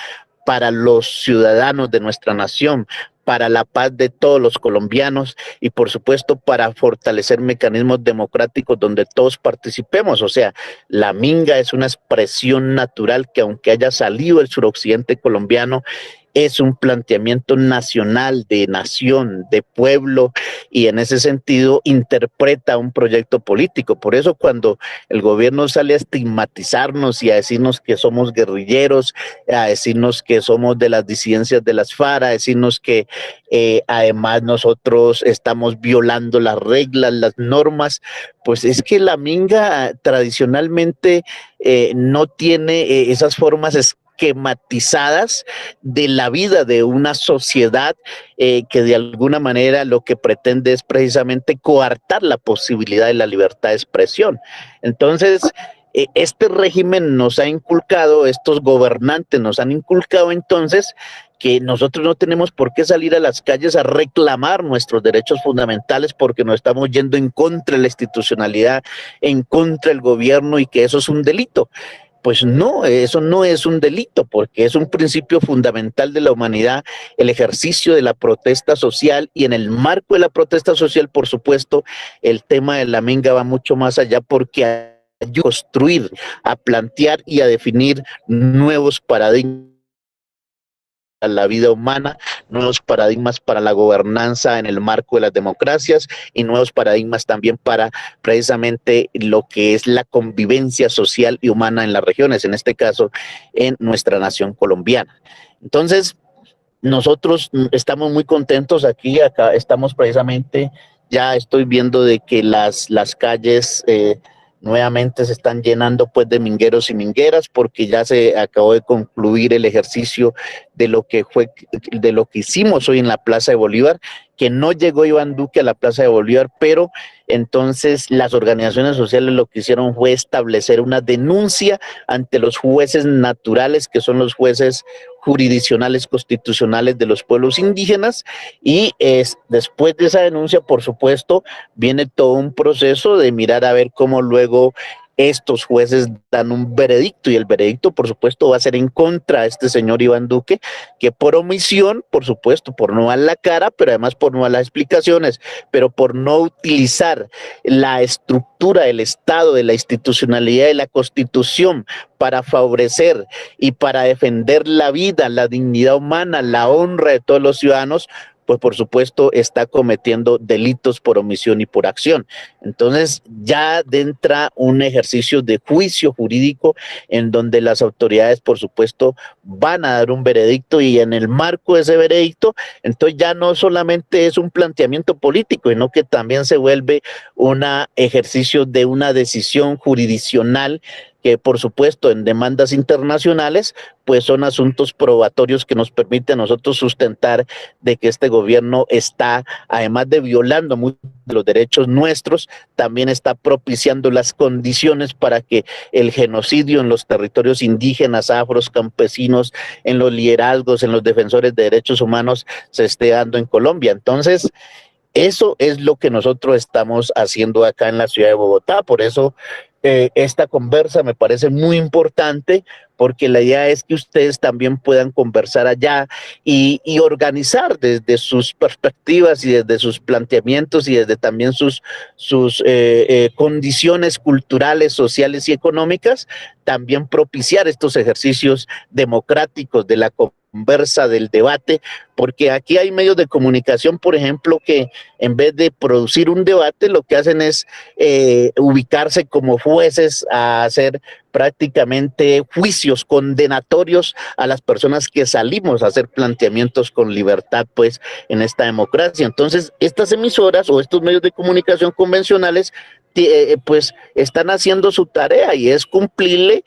Speaker 2: para los ciudadanos de nuestra nación, para la paz de todos los colombianos y por supuesto para fortalecer mecanismos democráticos donde todos participemos. O sea, la minga es una expresión natural que aunque haya salido del suroccidente colombiano, es un planteamiento nacional, de nación, de pueblo, y en ese sentido interpreta un proyecto político. Por eso cuando el gobierno sale a estigmatizarnos y a decirnos que somos guerrilleros, a decirnos que somos de las disidencias de las FARC, a decirnos que además nosotros estamos violando las reglas, las normas, pues es que la minga tradicionalmente no tiene esas formas esquematizadas de la vida de una sociedad que de alguna manera lo que pretende es precisamente coartar la posibilidad de la libertad de expresión. Entonces, este régimen nos ha inculcado, estos gobernantes nos han inculcado entonces que nosotros no tenemos por qué salir a las calles a reclamar nuestros derechos fundamentales porque nos estamos yendo en contra de la institucionalidad, en contra del gobierno, y que eso es un delito. Pues no, eso no es un delito, porque es un principio fundamental de la humanidad, el ejercicio de la protesta social, y en el marco de la protesta social, por supuesto, el tema de la minga va mucho más allá, porque ayuda a construir, a plantear y a definir nuevos paradigmas a la vida humana, nuevos paradigmas para la gobernanza en el marco de las democracias y nuevos paradigmas también para precisamente lo que es la convivencia social y humana en las regiones, en este caso en nuestra nación colombiana. Entonces, nosotros estamos muy contentos aquí, acá estamos precisamente, ya estoy viendo de que las calles nuevamente se están llenando pues de mingueros y mingueras, porque ya se acabó de concluir el ejercicio de lo que hicimos hoy en la Plaza de Bolívar, que no llegó Iván Duque a la Plaza de Bolívar, pero entonces las organizaciones sociales lo que hicieron fue establecer una denuncia ante los jueces naturales, que son los jueces jurisdiccionales constitucionales de los pueblos indígenas, y después de esa denuncia, por supuesto, viene todo un proceso de mirar a ver cómo luego estos jueces dan un veredicto, y el veredicto, por supuesto, va a ser en contra de este señor Iván Duque, que por omisión, por supuesto, por no dar la cara, pero además por no dar las explicaciones, pero por no utilizar la estructura del Estado, de la institucionalidad de la Constitución para favorecer y para defender la vida, la dignidad humana, la honra de todos los ciudadanos, pues por supuesto está cometiendo delitos por omisión y por acción. Entonces ya entra un ejercicio de juicio jurídico en donde las autoridades por supuesto van a dar un veredicto, y en el marco de ese veredicto, entonces ya no solamente es un planteamiento político, sino que también se vuelve un ejercicio de una decisión jurisdiccional que por supuesto en demandas internacionales pues son asuntos probatorios que nos permiten a nosotros sustentar de que este gobierno está, además de violando muchos de los derechos nuestros, también está propiciando las condiciones para que el genocidio en los territorios indígenas, afros, campesinos, en los liderazgos, en los defensores de derechos humanos se esté dando en Colombia. Entonces, eso es lo que nosotros estamos haciendo acá en la ciudad de Bogotá. Por eso esta conversa me parece muy importante, porque la idea es que ustedes también puedan conversar allá y organizar desde sus perspectivas y desde sus planteamientos y desde también sus condiciones culturales, sociales y económicas, también propiciar estos ejercicios democráticos de la conversa, del debate, porque aquí hay medios de comunicación, por ejemplo, que en vez de producir un debate, lo que hacen es ubicarse como jueces a hacer prácticamente juicios condenatorios a las personas que salimos a hacer planteamientos con libertad, pues, en esta democracia. Entonces, estas emisoras o estos medios de comunicación convencionales pues están haciendo su tarea, y es cumplirle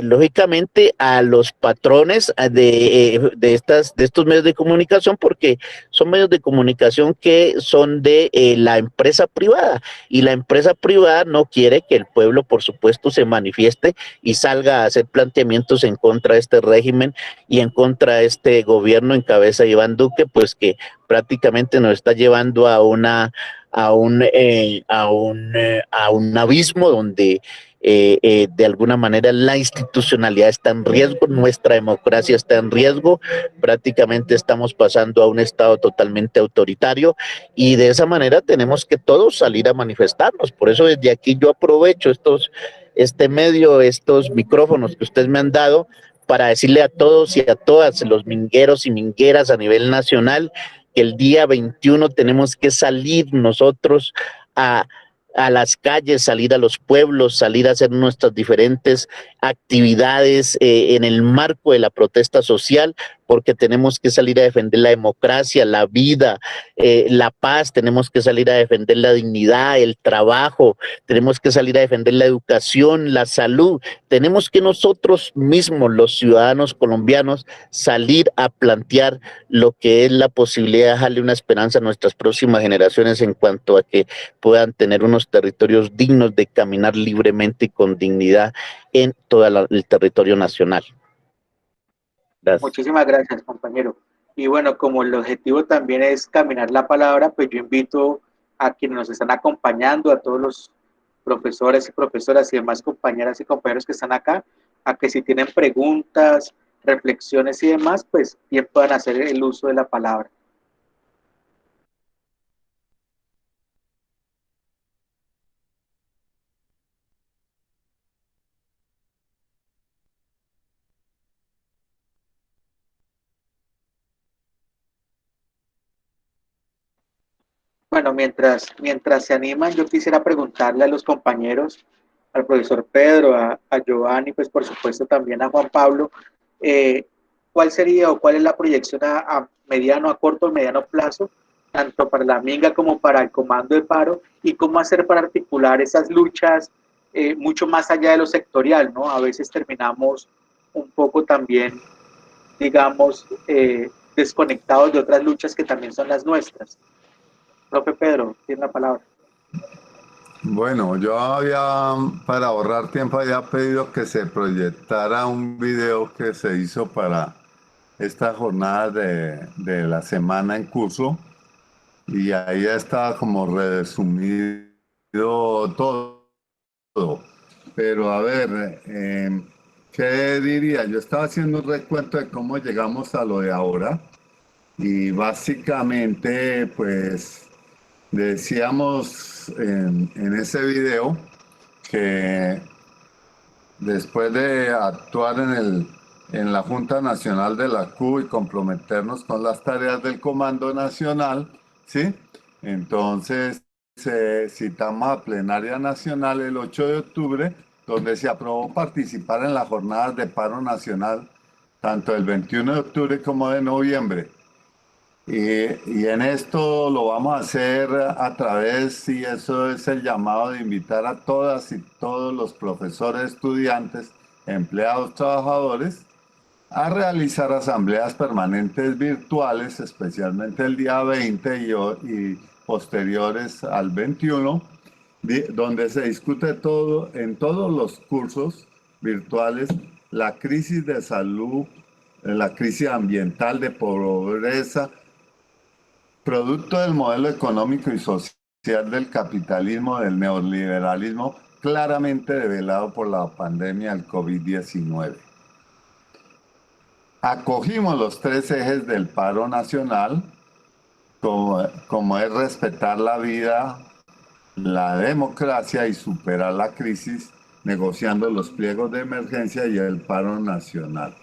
Speaker 2: lógicamente a los patrones de estos medios de comunicación, porque son medios de comunicación que son de la empresa privada, y la empresa privada no quiere que el pueblo por supuesto se manifieste y salga a hacer planteamientos en contra de este régimen y en contra de este gobierno en cabeza de Iván Duque, pues que prácticamente nos está llevando a un abismo donde de alguna manera la institucionalidad está en riesgo, nuestra democracia está en riesgo, prácticamente estamos pasando a un estado totalmente autoritario, y de esa manera tenemos que todos salir a manifestarnos. Por eso desde aquí yo aprovecho este medio, estos micrófonos que ustedes me han dado, para decirle a todos y a todas los mingueros y mingueras a nivel nacional que el día 21 tenemos que salir nosotros a las calles, salir a los pueblos, salir a hacer nuestras diferentes actividades en el marco de la protesta social, porque tenemos que salir a defender la democracia, la vida, la paz, tenemos que salir a defender la dignidad, el trabajo, tenemos que salir a defender la educación, la salud, tenemos que nosotros mismos, los ciudadanos colombianos, salir a plantear lo que es la posibilidad de dejarle una esperanza a nuestras próximas generaciones en cuanto a que puedan tener unos territorios dignos de caminar libremente y con dignidad en todo el territorio nacional.
Speaker 1: Gracias. Muchísimas gracias, compañero. Y bueno, como el objetivo también es caminar la palabra, pues yo invito a quienes nos están acompañando, a todos los profesores y profesoras y demás compañeras y compañeros que están acá, a que si tienen preguntas, reflexiones y demás, pues bien puedan hacer el uso de la palabra. Bueno, mientras se animan, yo quisiera preguntarle a los compañeros, al profesor Pedro, a Giovanni, pues por supuesto también a Juan Pablo, ¿cuál sería o cuál es la proyección a mediano, a corto o mediano plazo, tanto para la Minga como para el Comando de Paro, y cómo hacer para articular esas luchas mucho más allá de lo sectorial, ¿no? A veces terminamos un poco también, digamos, desconectados de otras luchas que también son las nuestras. Profe Pedro, tiene la palabra.
Speaker 5: Bueno, yo para ahorrar tiempo, había pedido que se proyectara un video que se hizo para esta jornada de la semana en curso, y ahí está como resumido todo. Pero a ver, ¿qué diría? Yo estaba haciendo un recuento de cómo llegamos a lo de ahora, y básicamente, pues, decíamos en ese video que después de actuar en la Junta Nacional de la CUB y comprometernos con las tareas del Comando Nacional, ¿sí? Entonces citamos a Plenaria Nacional el 8 de octubre, donde se aprobó participar en las jornadas de paro nacional, tanto el 21 de octubre como de noviembre. Y en esto lo vamos a hacer a través, y eso es el llamado de invitar a todas y todos los profesores, estudiantes, empleados, trabajadores, a realizar asambleas permanentes virtuales, especialmente el día 20 y posteriores al 21, donde se discute todo, en todos los cursos virtuales, la crisis de salud, la crisis ambiental, de pobreza, producto del modelo económico y social del capitalismo, del neoliberalismo, claramente develado por la pandemia del COVID-19. Acogimos los 3 ejes del paro nacional, como es respetar la vida, la democracia y superar la crisis, negociando los pliegos de emergencia y el paro nacional.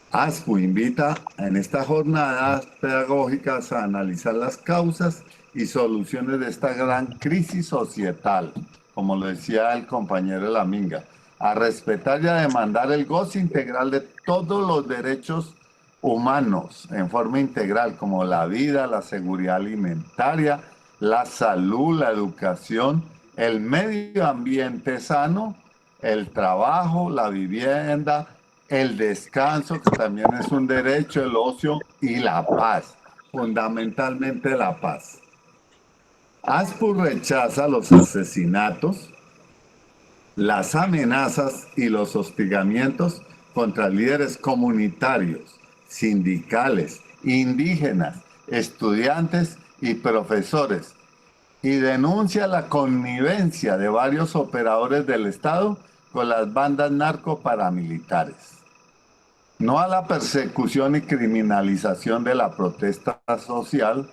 Speaker 5: ASPU invita en estas jornadas pedagógicas a analizar las causas y soluciones de esta gran crisis societal, como lo decía el compañero de la Minga, a respetar y a demandar el goce integral de todos los derechos humanos en forma integral, como la vida, la seguridad alimentaria, la salud, la educación, el medio ambiente sano, el trabajo, la vivienda, el descanso, que también es un derecho, el ocio, y la paz, fundamentalmente la paz. ASPU rechaza los asesinatos, las amenazas y los hostigamientos contra líderes comunitarios, sindicales, indígenas, estudiantes y profesores, y denuncia la connivencia de varios operadores del Estado con las bandas narcoparamilitares. No a la persecución y criminalización de la protesta social,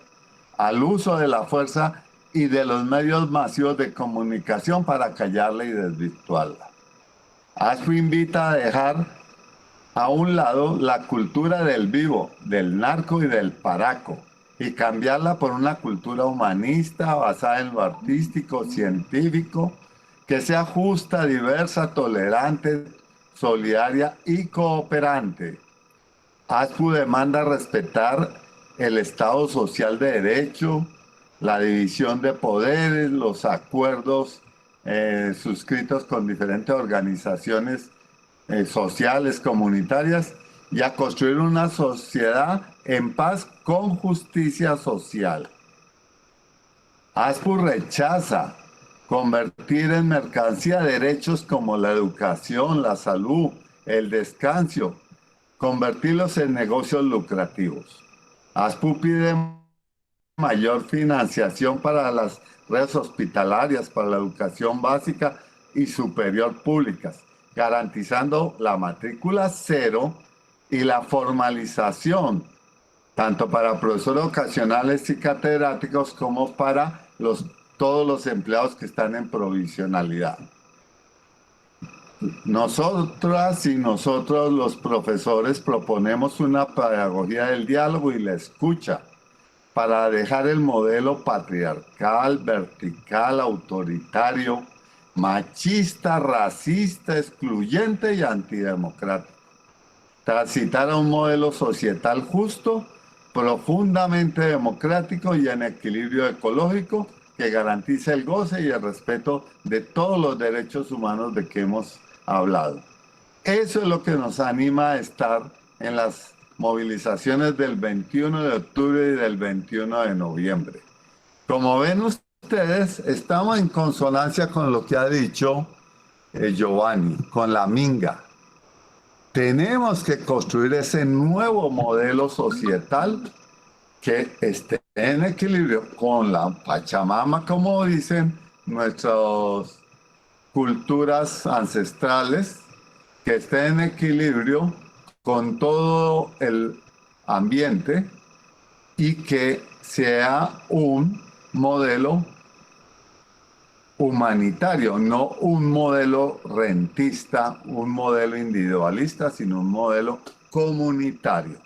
Speaker 5: al uso de la fuerza y de los medios masivos de comunicación para callarla y desvirtuarla. ASPU invita a dejar a un lado la cultura del vivo, del narco y del paraco, y cambiarla por una cultura humanista basada en lo artístico, científico, que sea justa, diversa, tolerante, solidaria y cooperante. ASPU demanda respetar el Estado social de derecho, la división de poderes, los acuerdos suscritos con diferentes organizaciones sociales, comunitarias, y a construir una sociedad en paz con justicia social. ASPU rechaza convertir en mercancía derechos como la educación, la salud, el descanso, convertirlos en negocios lucrativos. ASPU pide mayor financiación para las redes hospitalarias, para la educación básica y superior públicas, garantizando la matrícula cero y la formalización, tanto para profesores ocasionales y catedráticos como para todos los empleados que están en provisionalidad. Nosotras y nosotros los profesores proponemos una pedagogía del diálogo y la escucha para dejar el modelo patriarcal, vertical, autoritario, machista, racista, excluyente y antidemocrático. Transitar a un modelo societal justo, profundamente democrático y en equilibrio ecológico que garantice el goce y el respeto de todos los derechos humanos de que hemos hablado. Eso es lo que nos anima a estar en las movilizaciones del 21 de octubre y del 21 de noviembre. Como ven ustedes, estamos en consonancia con lo que ha dicho Giovanni, con la minga. Tenemos que construir ese nuevo modelo societal que esté en equilibrio con la Pachamama, como dicen nuestras culturas ancestrales, que esté en equilibrio con todo el ambiente y que sea un modelo humanitario, no un modelo rentista, un modelo individualista, sino un modelo comunitario.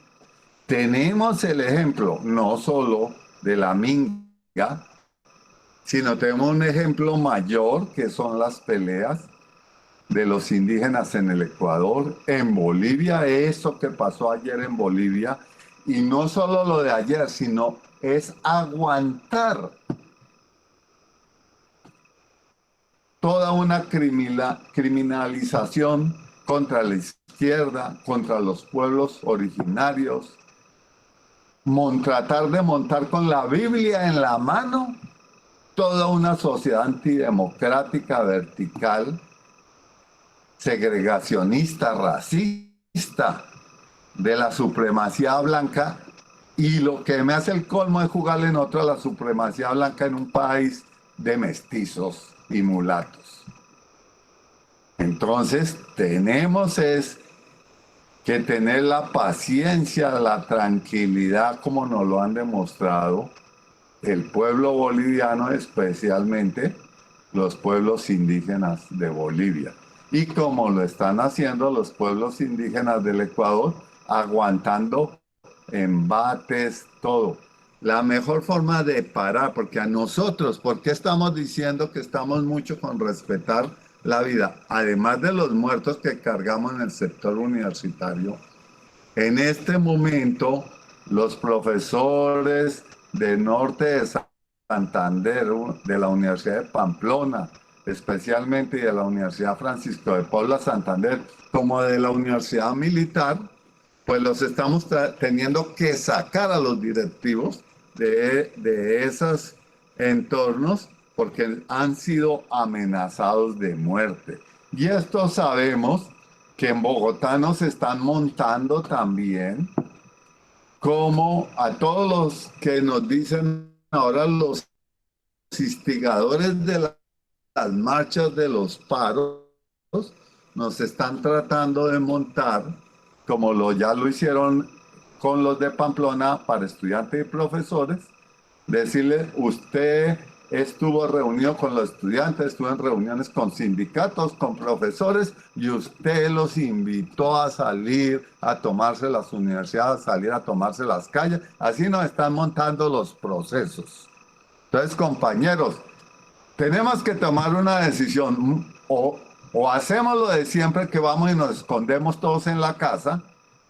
Speaker 5: Tenemos el ejemplo no solo de la minga, sino tenemos un ejemplo mayor que son las peleas de los indígenas en el Ecuador, en Bolivia, eso que pasó ayer en Bolivia, y no solo lo de ayer, sino es aguantar toda una criminalización contra la izquierda, contra los pueblos originarios, tratar de montar con la Biblia en la mano toda una sociedad antidemocrática, vertical, segregacionista, racista, de la supremacía blanca, y lo que me hace el colmo es jugarle en otra la supremacía blanca en un país de mestizos y mulatos. Entonces tenemos que tener la paciencia, la tranquilidad, como nos lo han demostrado el pueblo boliviano, especialmente los pueblos indígenas de Bolivia, y como lo están haciendo los pueblos indígenas del Ecuador, aguantando embates, todo. La mejor forma de parar, porque a nosotros, ¿por qué estamos diciendo que estamos mucho con respetar la vida? Además de los muertos que cargamos en el sector universitario, en este momento los profesores del norte de Santander, de la Universidad de Pamplona, especialmente de la Universidad Francisco de Paula Santander, como de la Universidad Militar, pues los estamos teniendo que sacar a los directivos de esos entornos porque han sido amenazados de muerte. Y esto sabemos que en Bogotá nos están montando también, como a todos los que nos dicen ahora los instigadores de las marchas, de los paros, nos están tratando de montar, como ya lo hicieron con los de Pamplona para estudiantes y profesores, decirle, usted estuvo reunido con los estudiantes, estuvo en reuniones con sindicatos, con profesores, y usted los invitó a salir a tomarse las universidades, a salir a tomarse las calles. Así nos están montando los procesos. Entonces, compañeros, tenemos que tomar una decisión, o hacemos lo de siempre, que vamos y nos escondemos todos en la casa,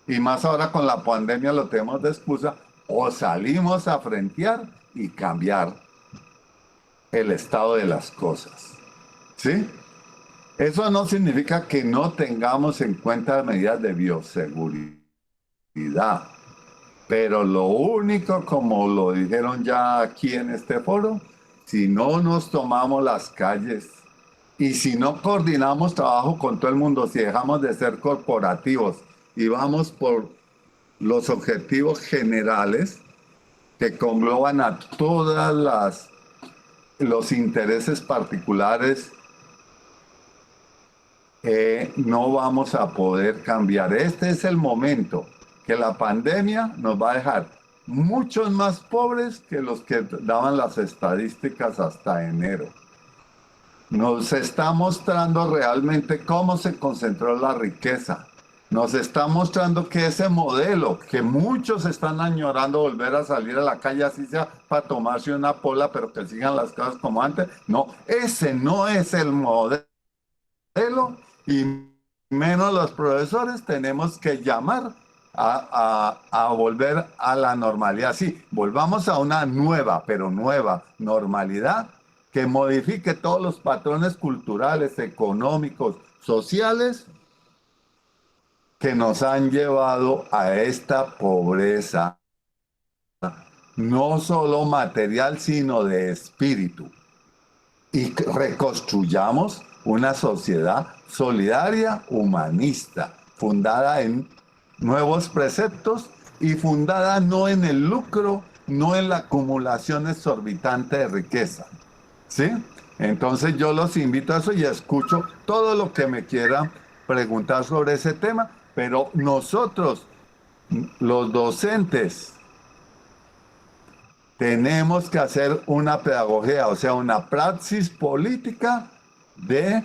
Speaker 5: y más ahora con la pandemia lo tenemos de excusa, o salimos a frentear y cambiar el estado de las cosas, ¿sí? Eso no significa que no tengamos en cuenta medidas de bioseguridad, pero lo único, como lo dijeron ya aquí en este foro, si no nos tomamos las calles y si no coordinamos trabajo con todo el mundo, si dejamos de ser corporativos y vamos por los objetivos generales que engloban a todas los intereses particulares, no vamos a poder cambiar. Este es el momento que la pandemia nos va a dejar muchos más pobres que los que daban las estadísticas hasta enero. Nos está mostrando realmente cómo se concentró la riqueza. Nos está mostrando que ese modelo, que muchos están añorando volver a salir a la calle, así sea para tomarse una pola, pero que sigan las cosas como antes. No, ese no es el modelo, y menos los profesores tenemos que llamar a volver a la normalidad. Sí, volvamos a una nueva, pero nueva normalidad que modifique todos los patrones culturales, económicos, sociales que nos han llevado a esta pobreza, no solo material, sino de espíritu. Y reconstruyamos una sociedad solidaria, humanista, fundada en nuevos preceptos y fundada no en el lucro, no en la acumulación exorbitante de riqueza, ¿sí? Entonces yo los invito a eso y escucho todo lo que me quieran preguntar sobre ese tema, pero nosotros, los docentes, tenemos que hacer una pedagogía, o sea, una praxis política de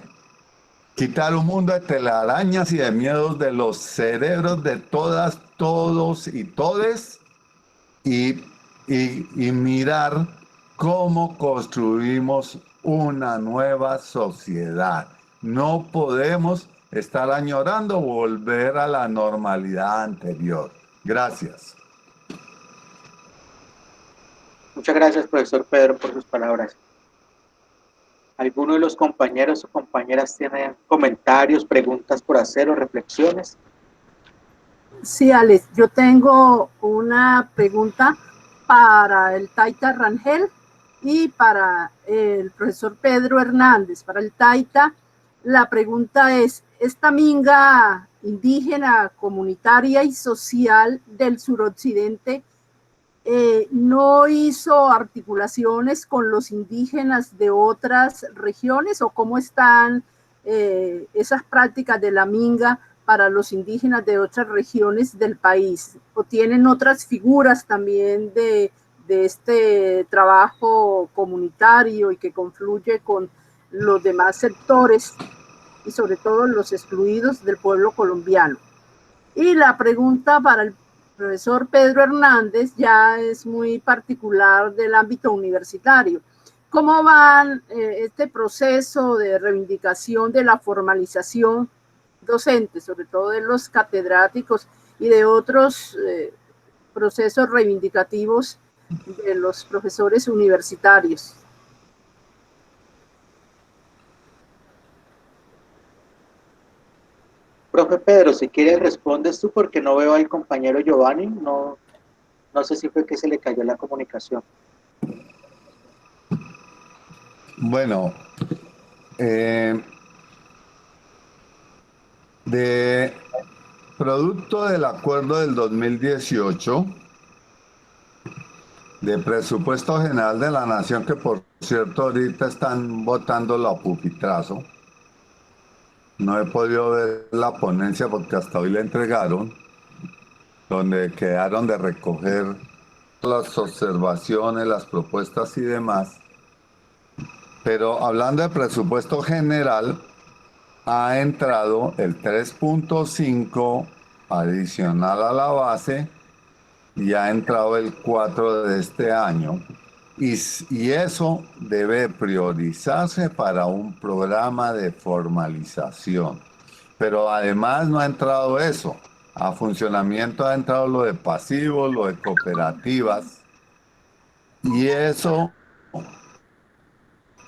Speaker 5: quitar un mundo de telarañas y de miedos de los cerebros de todas, todos y todes, y mirar cómo construimos una nueva sociedad. No podemos estar añorando volver a la normalidad anterior. Gracias.
Speaker 1: Muchas gracias, profesor Pedro, por sus palabras. ¿Alguno de los compañeros o compañeras tiene comentarios, preguntas por hacer o reflexiones?
Speaker 9: Sí, Alex, yo tengo una pregunta para el Taita Rangel y para el profesor Pedro Hernández. Para el Taita, la pregunta es, esta minga indígena, comunitaria y social del suroccidente ¿no hizo articulaciones con los indígenas de otras regiones o cómo están esas prácticas de la minga para los indígenas de otras regiones del país? ¿O tienen otras figuras también de este trabajo comunitario y que confluye con los demás sectores y sobre todo los excluidos del pueblo colombiano? Y la pregunta para el profesor Pedro Hernández ya es muy particular del ámbito universitario. ¿Cómo va este proceso de reivindicación de la formalización docente, sobre todo de los catedráticos y de otros procesos reivindicativos de los profesores universitarios?
Speaker 1: Profe Pedro, si quieres respondes tú porque no veo al compañero Giovanni, no sé si fue que se le cayó la comunicación.
Speaker 5: Bueno, de producto del acuerdo del 2018 de presupuesto general de la nación, que por cierto ahorita están votándolo a pupitrazo. No he podido ver la ponencia porque hasta hoy la entregaron, donde quedaron de recoger las observaciones, las propuestas y demás. Pero hablando de presupuesto general, ha entrado el 3.5 adicional a la base y ha entrado el 4 de este año. Y eso debe priorizarse para un programa de formalización. Pero además no ha entrado eso. A funcionamiento ha entrado lo de pasivos, lo de cooperativas. Y eso,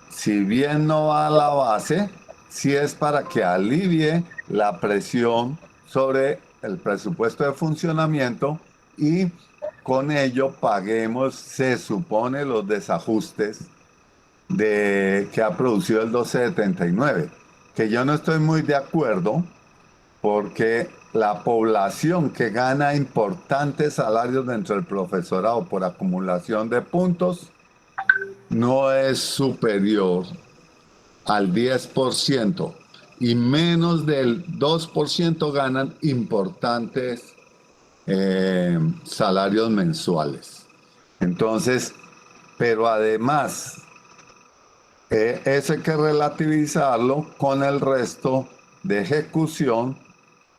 Speaker 5: si bien no va a la base, sí es para que alivie la presión sobre el presupuesto de funcionamiento y con ello paguemos, se supone, los desajustes que ha producido el 1279, que yo no estoy muy de acuerdo porque la población que gana importantes salarios dentro del profesorado por acumulación de puntos no es superior al 10% y menos del 2% ganan importantes salarios mensuales. Entonces, pero además, eso hay que relativizarlo con el resto de ejecución,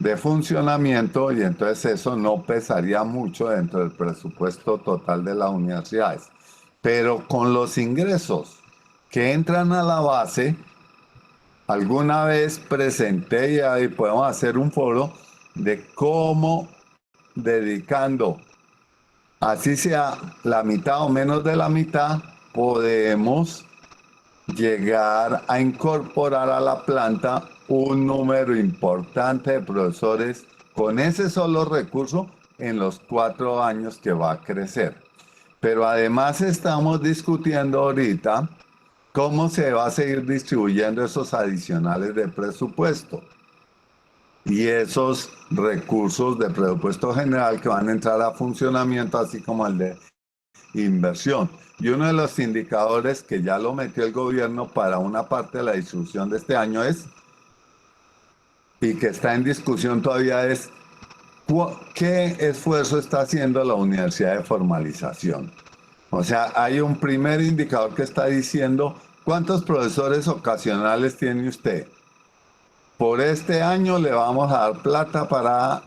Speaker 5: de funcionamiento, y entonces eso no pesaría mucho dentro del presupuesto total de las universidades. Pero con los ingresos que entran a la base, alguna vez presenté y ahí podemos hacer un foro de cómo dedicando, así sea la mitad o menos de la mitad, podemos llegar a incorporar a la planta un número importante de profesores con ese solo recurso en los 4 años que va a crecer. Pero además estamos discutiendo ahorita cómo se va a seguir distribuyendo esos adicionales de presupuesto y esos recursos de presupuesto general que van a entrar a funcionamiento, así como el de inversión. Y uno de los indicadores que ya lo metió el gobierno para una parte de la distribución de este año es, y que está en discusión todavía, es qué esfuerzo está haciendo la universidad de formalización. O sea, hay un primer indicador que está diciendo cuántos profesores ocasionales tiene usted. Por este año le vamos a dar plata para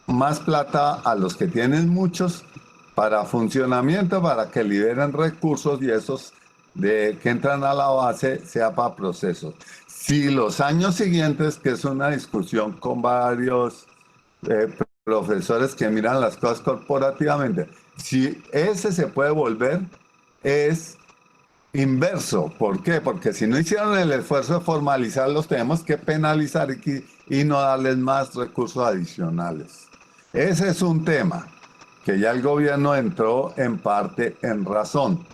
Speaker 5: más plata a los que tienen muchos para funcionamiento, para que liberen recursos y esos que entran a la base sea para procesos. Si los años siguientes, que es una discusión con varios profesores que miran las cosas corporativamente, si ese se puede volver, es inverso. ¿Por qué? Porque si no hicieron el esfuerzo de formalizarlos, tenemos que penalizar y no darles más recursos adicionales. Ese es un tema que ya el gobierno entró en parte en razón.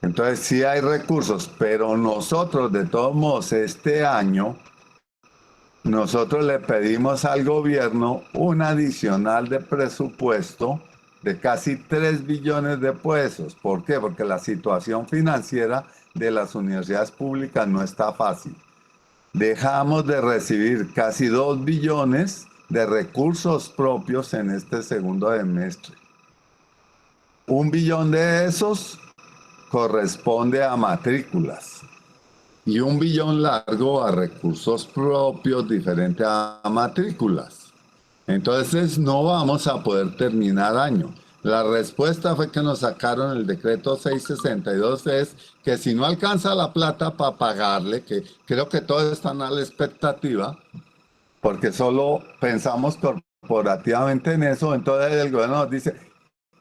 Speaker 5: Entonces sí hay recursos, pero nosotros de todos modos este año, nosotros le pedimos al gobierno un adicional de presupuesto de casi 3 billones de pesos. ¿Por qué? Porque la situación financiera de las universidades públicas no está fácil. Dejamos de recibir casi 2 billones de recursos propios en este segundo semestre. 1 billón de esos corresponde a matrículas y 1 billón largo a recursos propios diferente a matrículas. Entonces no vamos a poder terminar año. La respuesta fue que nos sacaron el decreto 662, es que si no alcanza la plata para pagarle, que creo que todos están a la expectativa, porque solo pensamos corporativamente en eso, entonces el gobierno nos dice,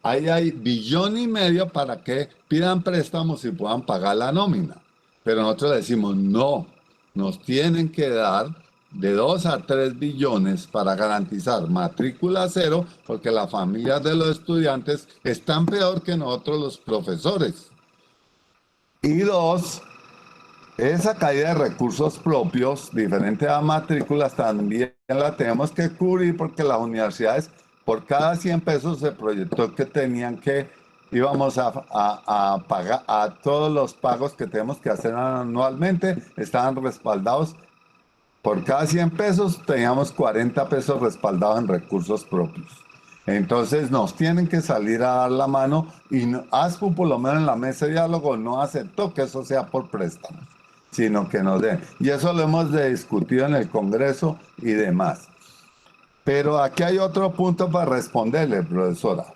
Speaker 5: ahí hay 1,5 billones para que pidan préstamos y puedan pagar la nómina. Pero nosotros le decimos, no, nos tienen que dar de 2 a 3 billones para garantizar matrícula cero, porque las familias de los estudiantes están peor que nosotros los profesores. Y 2, esa caída de recursos propios, diferente a matrículas, también la tenemos que cubrir porque las universidades, por cada 100 pesos se proyectó que íbamos a pagar a todos los pagos que tenemos que hacer anualmente, estaban respaldados. Por cada 100 pesos teníamos 40 pesos respaldados en recursos propios. Entonces nos tienen que salir a dar la mano y ASPU, por lo menos en la mesa de diálogo, no aceptó que eso sea por préstamos, sino que nos den. Y eso lo hemos discutido en el Congreso y demás. Pero aquí hay otro punto para responderle, profesora.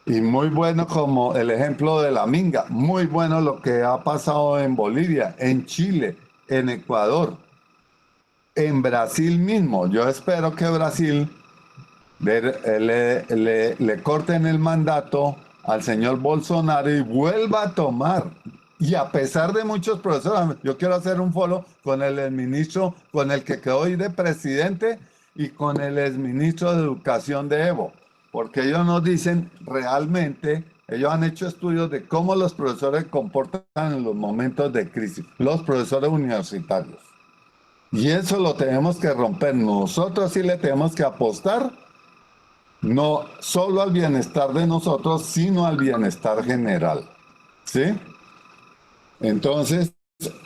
Speaker 5: Y muy bueno como el ejemplo de la minga, muy bueno lo que ha pasado en Bolivia, en Chile, en Ecuador, en Brasil mismo. Yo espero que Brasil le corten el mandato al señor Bolsonaro y vuelva a tomar. Y a pesar de muchos profesores, yo quiero hacer un foro con el exministro, con el que quedó hoy de presidente y con el exministro de Educación de Evo, porque ellos nos dicen realmente, ellos han hecho estudios de cómo los profesores se comportan en los momentos de crisis, los profesores universitarios. Y eso lo tenemos que romper. Nosotros sí le tenemos que apostar, no solo al bienestar de nosotros, sino al bienestar general. ¿Sí? Entonces,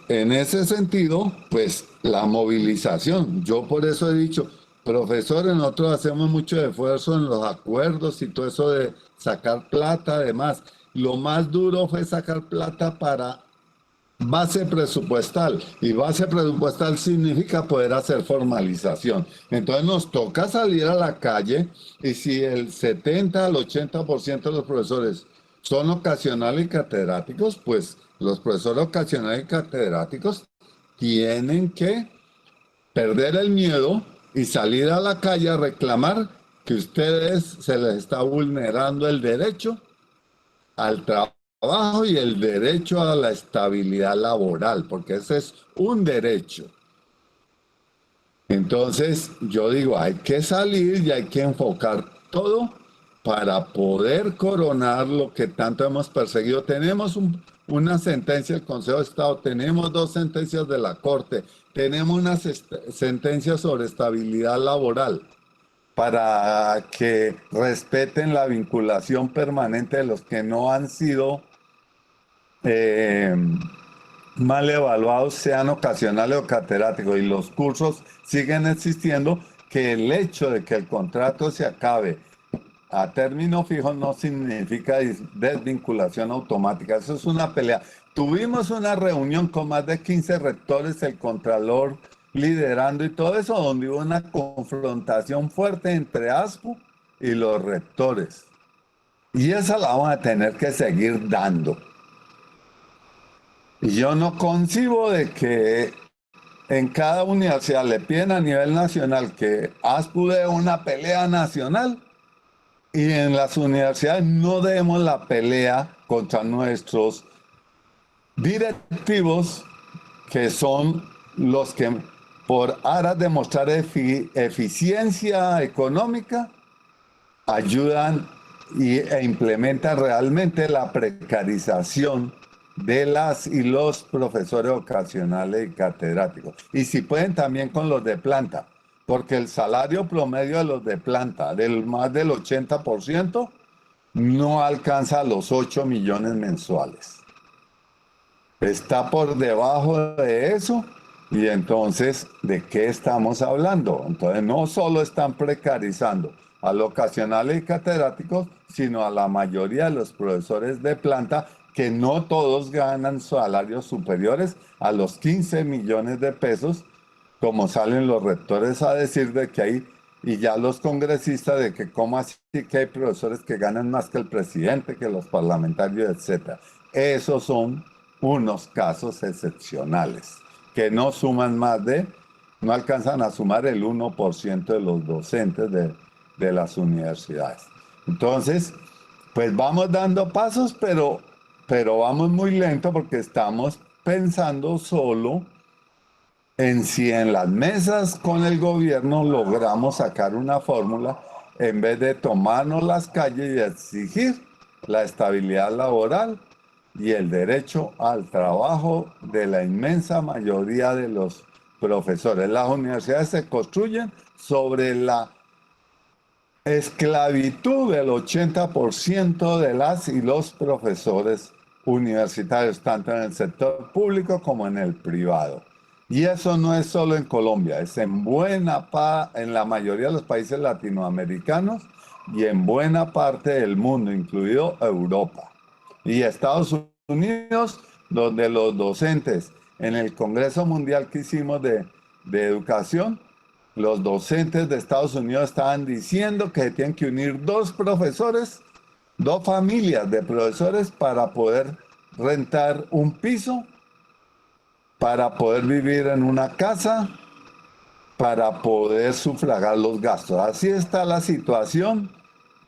Speaker 5: en ese sentido, pues la movilización, yo por eso he dicho, profesores, nosotros hacemos mucho esfuerzo en los acuerdos y todo eso de sacar plata, además. Lo más duro fue sacar plata para base presupuestal, y base presupuestal significa poder hacer formalización. Entonces nos toca salir a la calle, y si el 70 al 80% de los profesores son ocasionales y catedráticos, pues los profesores ocasionales y catedráticos tienen que perder el miedo y salir a la calle a reclamar que ustedes se les está vulnerando el derecho al trabajo y el derecho a la estabilidad laboral, porque ese es un derecho. Entonces, yo digo, hay que salir y hay que enfocar todo para poder coronar lo que tanto hemos perseguido. Tenemos una sentencia del Consejo de Estado, tenemos 2 sentencias de la Corte, tenemos una sentencia sobre estabilidad laboral para que respeten la vinculación permanente de los que no han sido mal evaluados, sean ocasionales o catedráticos, y los cursos siguen existiendo, que el hecho de que el contrato se acabe a término fijo no significa desvinculación automática. Eso es una pelea. Tuvimos una reunión con más de 15 rectores, el contralor liderando y todo eso, donde hubo una confrontación fuerte entre ASPU y los rectores. Y esa la vamos a tener que seguir dando. Y yo no concibo de que en cada universidad le piden a nivel nacional que ASPU dé una pelea nacional, y en las universidades no demos la pelea contra nuestros directivos, que son los que por aras de mostrar eficiencia económica ayudan e implementan realmente la precarización de las y los profesores ocasionales y catedráticos. Y si pueden también con los de planta, porque el salario promedio de los de planta, del más del 80%, no alcanza los 8 millones mensuales. Está por debajo de eso, y entonces, ¿de qué estamos hablando? Entonces, no solo están precarizando a los ocasionales y catedráticos, sino a la mayoría de los profesores de planta, que no todos ganan salarios superiores a los 15 millones de pesos, como salen los rectores a decir de que hay, y ya los congresistas, de que cómo así que hay profesores que ganan más que el presidente, que los parlamentarios, etc. Esos son unos casos excepcionales, que no suman no alcanzan a sumar el 1% de los docentes de las universidades. Entonces, pues vamos dando pasos, pero vamos muy lento, porque estamos pensando solo en si en las mesas con el gobierno logramos sacar una fórmula, en vez de tomarnos las calles y exigir la estabilidad laboral y el derecho al trabajo de la inmensa mayoría de los profesores. Las universidades se construyen sobre la esclavitud del 80% de las y los profesores universitarios, tanto en el sector público como en el privado. Y eso no es solo en Colombia, es en la mayoría de los países latinoamericanos, y en buena parte del mundo, incluido Europa y Estados Unidos, donde los docentes en el Congreso Mundial que hicimos de Educación, los docentes de Estados Unidos estaban diciendo que se tienen que unir dos profesores, dos familias de profesores para poder rentar un piso, para poder vivir en una casa, para poder sufragar los gastos. Así está la situación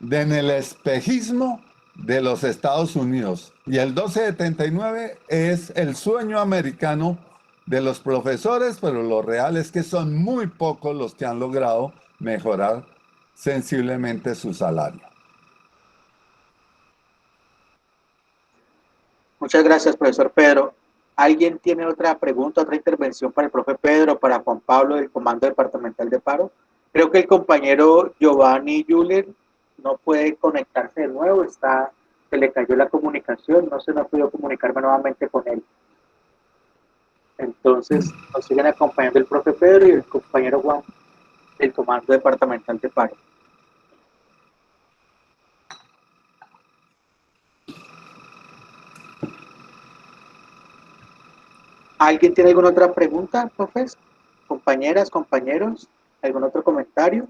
Speaker 5: en el espejismo de los Estados Unidos. Y el 1279 es el sueño americano de los profesores, pero lo real es que son muy pocos los que han logrado mejorar sensiblemente su salario.
Speaker 1: Muchas gracias, profesor Pedro. ¿Alguien tiene otra pregunta, otra intervención para el profe Pedro, para Juan Pablo del Comando Departamental de Paro? Creo que el compañero Giovanni Yuller no puede conectarse de nuevo, se le cayó la comunicación, no ha podido comunicarme nuevamente con él. Entonces, nos siguen acompañando el profe Pedro y el compañero Juan del Comando Departamental de Paro. ¿Alguien tiene alguna otra pregunta, profes? Compañeras, compañeros, ¿algún otro comentario?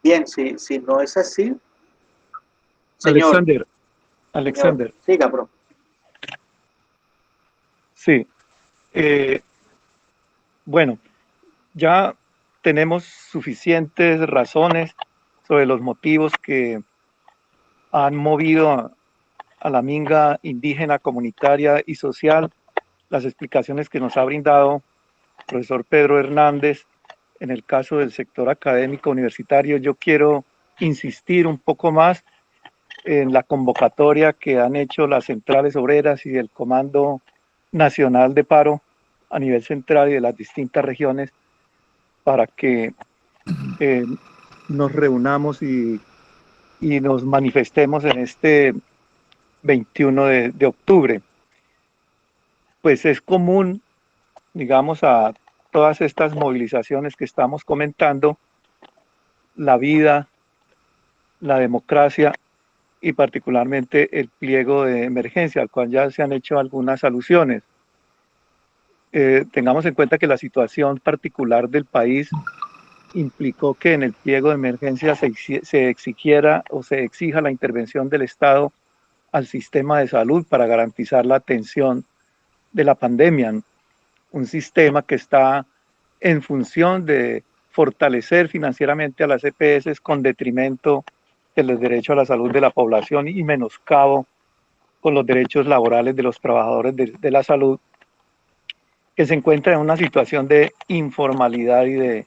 Speaker 1: Bien, si no es así, señor.
Speaker 10: Alexander.
Speaker 1: Señor, siga, bro.
Speaker 10: Sí. Bueno, ya tenemos suficientes razones sobre los motivos que han movido a la minga indígena, comunitaria y social, las explicaciones que nos ha brindado el profesor Pedro Hernández en el caso del sector académico universitario. Yo quiero insistir un poco más en la convocatoria que han hecho las centrales obreras y el Comando Nacional de Paro a nivel central y de las distintas regiones para que nos reunamos y nos manifestemos en este 21 de octubre. Pues es común, digamos, a todas estas movilizaciones que estamos comentando, la vida, la democracia y particularmente el pliego de emergencia, al cual ya se han hecho algunas alusiones. Tengamos en cuenta que la situación particular del país implicó que en el pliego de emergencia se exigiera o se exija la intervención del Estado al sistema de salud para garantizar la atención de la pandemia. Un sistema que está en función de fortalecer financieramente a las EPS con detrimento del derecho a la salud de la población y menoscabo con los derechos laborales de los trabajadores de la salud, que se encuentran en una situación de informalidad y de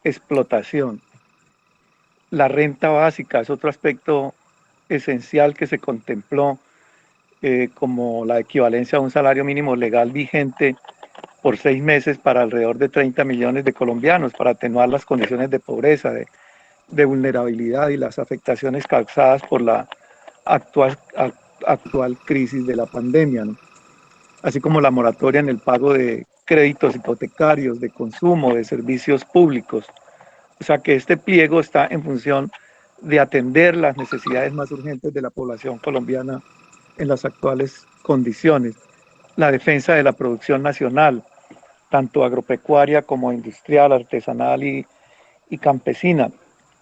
Speaker 10: explotación. La renta básica es otro aspecto esencial que se contempló como la equivalencia a un salario mínimo legal vigente por 6 meses para alrededor de 30 millones de colombianos, para atenuar las condiciones de pobreza, de vulnerabilidad y las afectaciones causadas por la actual crisis de la pandemia, ¿no? Así como la moratoria en el pago de créditos hipotecarios, de consumo, de servicios públicos. O sea que este pliego está en función de atender las necesidades más urgentes de la población colombiana en las actuales condiciones. La defensa de la producción nacional, tanto agropecuaria como industrial, artesanal y campesina,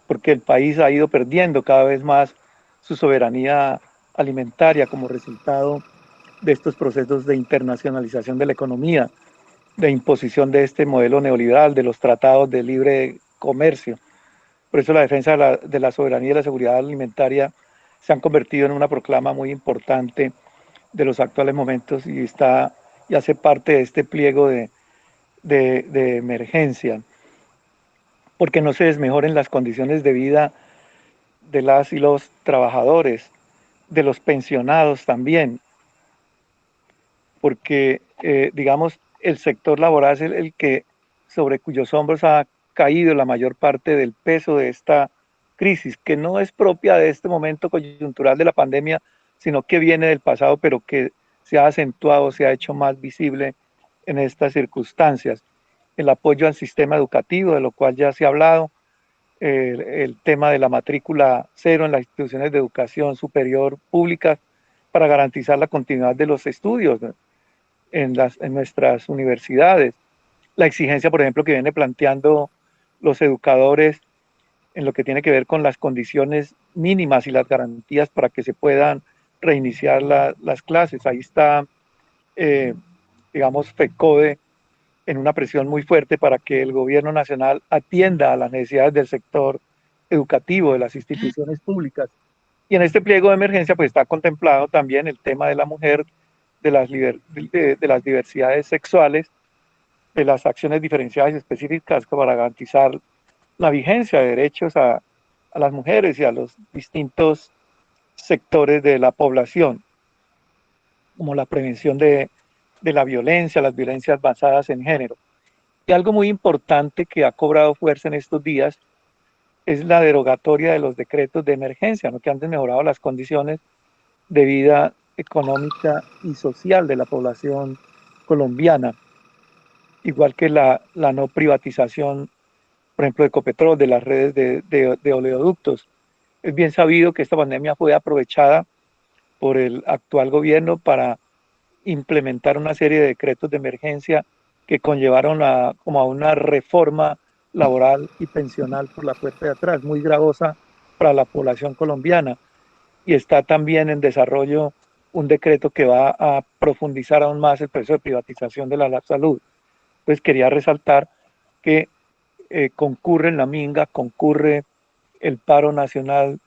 Speaker 10: porque el país ha ido perdiendo cada vez más su soberanía alimentaria como resultado de estos procesos de internacionalización de la economía, de imposición de este modelo neoliberal, de los tratados de libre comercio. Por eso la defensa de la soberanía y la seguridad alimentaria se han convertido en una proclama muy importante de los actuales momentos y hace parte de este pliego de emergencia, porque no se desmejoren las condiciones de vida de las y los trabajadores, de los pensionados también, porque, digamos, el sector laboral es el que sobre cuyos hombros ha caído la mayor parte del peso de esta crisis, que no es propia de este momento coyuntural de la pandemia, sino que viene del pasado, pero que se ha acentuado, se ha hecho más visible en estas circunstancias. el apoyo al sistema educativo, de lo cual ya se ha hablado, el tema de la matrícula cero en las instituciones de educación superior públicas para garantizar la continuidad de los estudios en nuestras universidades. La exigencia, por ejemplo, que viene planteando los educadores en lo que tiene que ver con las condiciones mínimas y las garantías para que se puedan reiniciar las clases. Ahí está, digamos, FECODE en una presión muy fuerte para que el gobierno nacional atienda a las necesidades del sector educativo, de las instituciones públicas. Y en este pliego de emergencia pues está contemplado también el tema de la mujer, de las diversidades sexuales, de las acciones diferenciadas y específicas para garantizar la vigencia de derechos a las mujeres y a los distintos sectores de la población, como la prevención de la violencia, las violencias basadas en género. Y algo muy importante que ha cobrado fuerza en estos días es la derogatoria de los decretos de emergencia, ¿no?, que han desmejorado las condiciones de vida económica y social de la población colombiana, igual que la no privatización, por ejemplo, de Ecopetrol, de las redes de oleoductos. Es bien sabido que esta pandemia fue aprovechada por el actual gobierno para implementar una serie de decretos de emergencia que conllevaron como a una reforma laboral y pensional por la puerta de atrás, muy gravosa para la población colombiana. Y está también en desarrollo un decreto que va a profundizar aún más el proceso de privatización de la salud. Pues quería resaltar que concurre en la minga, concurre el paro nacional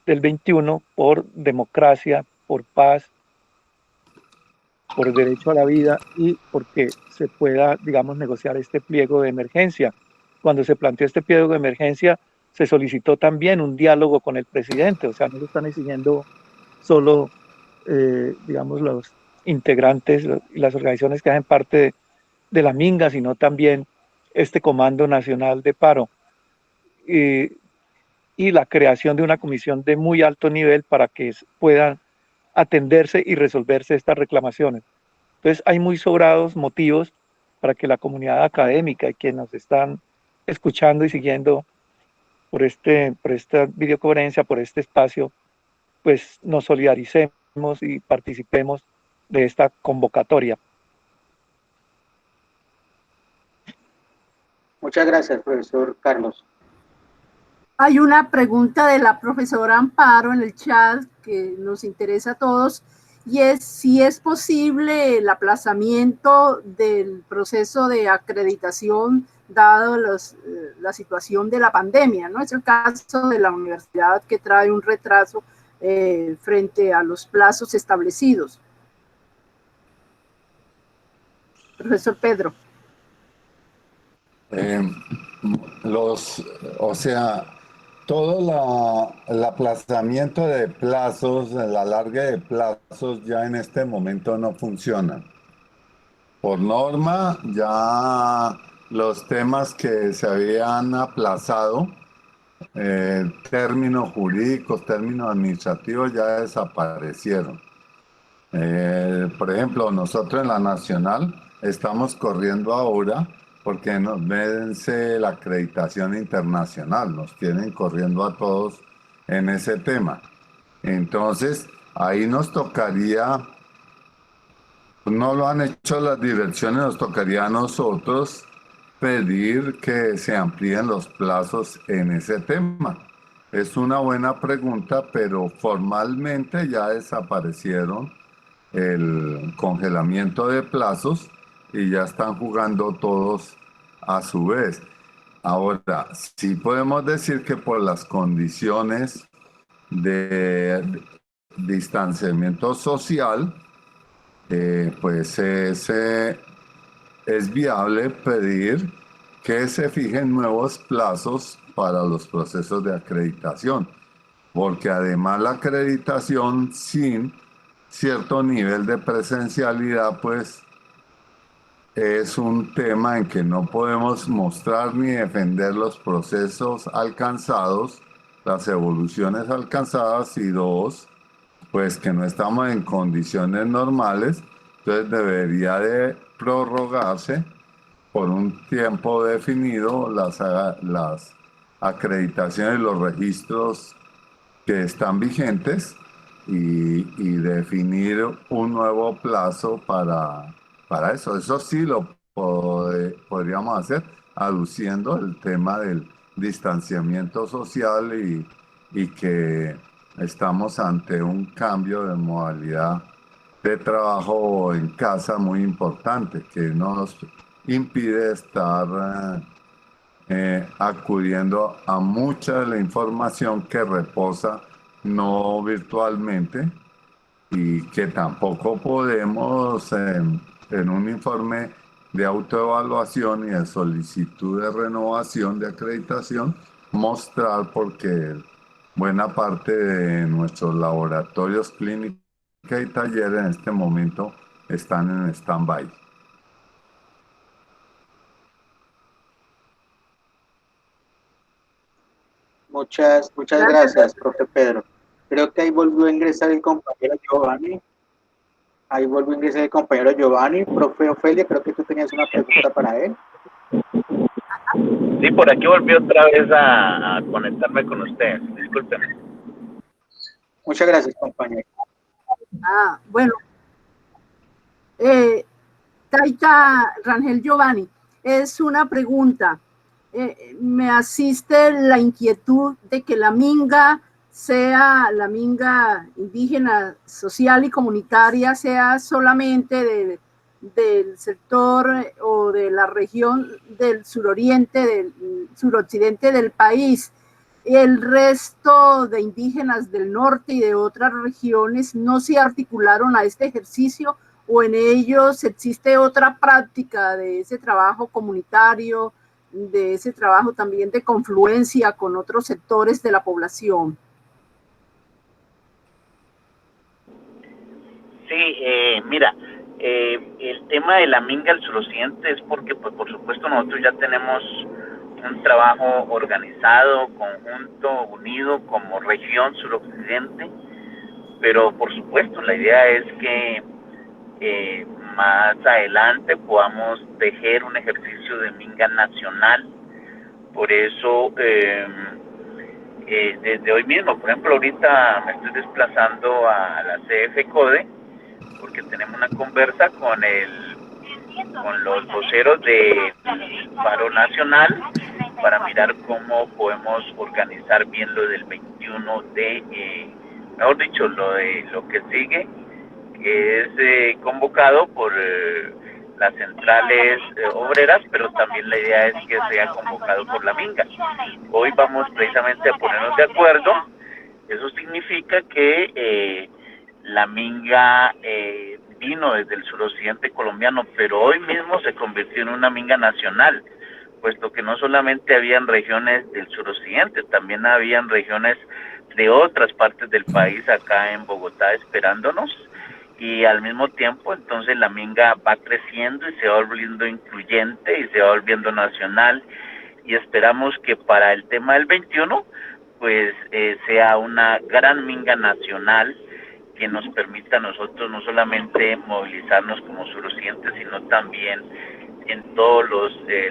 Speaker 10: del 21 por democracia, por paz, por el derecho a la vida y porque se pueda, digamos, negociar este pliego de emergencia. Cuando se planteó este pliego de emergencia, se solicitó también un diálogo con el presidente, o sea, no lo están exigiendo solo, digamos, los integrantes y las organizaciones que hacen parte de la minga, sino también este Comando Nacional de Paro y la creación de una comisión de muy alto nivel para que puedan atenderse y resolverse estas reclamaciones. Entonces hay muy sobrados motivos para que la comunidad académica y quienes nos están escuchando y siguiendo por esta videoconferencia, por este espacio, pues nos solidaricemos y participemos de esta convocatoria.
Speaker 1: Muchas gracias, profesor Carlos.
Speaker 9: Hay una pregunta de la profesora Amparo en el chat que nos interesa a todos, y es si es posible el aplazamiento del proceso de acreditación dado la situación de la pandemia, ¿no? Es el caso de la universidad que trae un retraso frente a los plazos establecidos. Profesor Pedro.
Speaker 5: Todo el aplazamiento de plazos, el alargue de plazos ya en este momento no funciona. Por norma, ya los temas que se habían aplazado, términos jurídicos, términos administrativos, ya desaparecieron. Por ejemplo, nosotros en la Nacional estamos corriendo ahora porque nos vence la acreditación internacional, nos tienen corriendo a todos en ese tema. Entonces, ahí nos tocaría, no lo han hecho las direcciones, nos tocaría a nosotros pedir que se amplíen los plazos en ese tema. Es una buena pregunta, pero formalmente ya desaparecieron el congelamiento de plazos y ya están jugando todos a su vez. Ahora, sí podemos decir que por las condiciones de distanciamiento social, pues es viable pedir que se fijen nuevos plazos para los procesos de acreditación, porque además la acreditación sin cierto nivel de presencialidad, pues es un tema en que no podemos mostrar ni defender los procesos alcanzados, las evoluciones alcanzadas, y dos, pues que no estamos en condiciones normales. Entonces debería de prorrogarse por un tiempo definido las acreditaciones y los registros que están vigentes y definir un nuevo plazo para eso. Eso sí lo podríamos hacer aduciendo el tema del distanciamiento social y que estamos ante un cambio de modalidad de trabajo en casa muy importante que nos impide estar acudiendo a mucha de la información que reposa no virtualmente y que tampoco podemos en un informe de autoevaluación y de solicitud de renovación de acreditación mostrar porque buena parte de nuestros laboratorios clínicos y talleres en este momento están en stand-by.
Speaker 1: Muchas gracias, profe Pedro. Creo que ahí volvió a ingresar el compañero Giovanni. Profe Ofelia, creo que tú tenías una pregunta para él.
Speaker 2: Sí, por aquí volví otra vez a conectarme con ustedes. Discúlpenme.
Speaker 1: Muchas gracias, compañero.
Speaker 9: Bueno. Taita Rangel Giovanni, es una pregunta. Me asiste la inquietud de que la minga la minga indígena, social y comunitaria, sea solamente del sector o de la región del suroriente, del suroccidente del país. El resto de indígenas del norte y de otras regiones no se articularon a este ejercicio, o en ellos existe otra práctica de ese trabajo comunitario, de ese trabajo también de confluencia con otros sectores de la población.
Speaker 2: Sí, mira, el tema de la minga al suroccidente es porque, pues, por supuesto, nosotros ya tenemos un trabajo organizado, conjunto, unido como región suroccidente, pero por supuesto la idea es que más adelante podamos tejer un ejercicio de minga nacional. Por eso desde hoy mismo, por ejemplo, ahorita me estoy desplazando a la CF Code porque tenemos una conversa con los voceros del paro nacional para mirar cómo podemos organizar bien lo del 21 mejor dicho, lo que sigue, que es convocado por las centrales obreras, pero también la idea es que sea convocado por la minga. Hoy vamos precisamente a ponernos de acuerdo. Eso significa que la minga vino desde el suroccidente colombiano, pero hoy mismo se convirtió en una minga nacional, puesto que no solamente habían regiones del suroccidente, también habían regiones de otras partes del país acá en Bogotá esperándonos, y al mismo tiempo entonces la minga va creciendo y se va volviendo incluyente y se va volviendo nacional, y esperamos que para el tema del 21 pues sea una gran minga nacional que nos permita a nosotros no solamente movilizarnos como suroccidentes, sino también en todos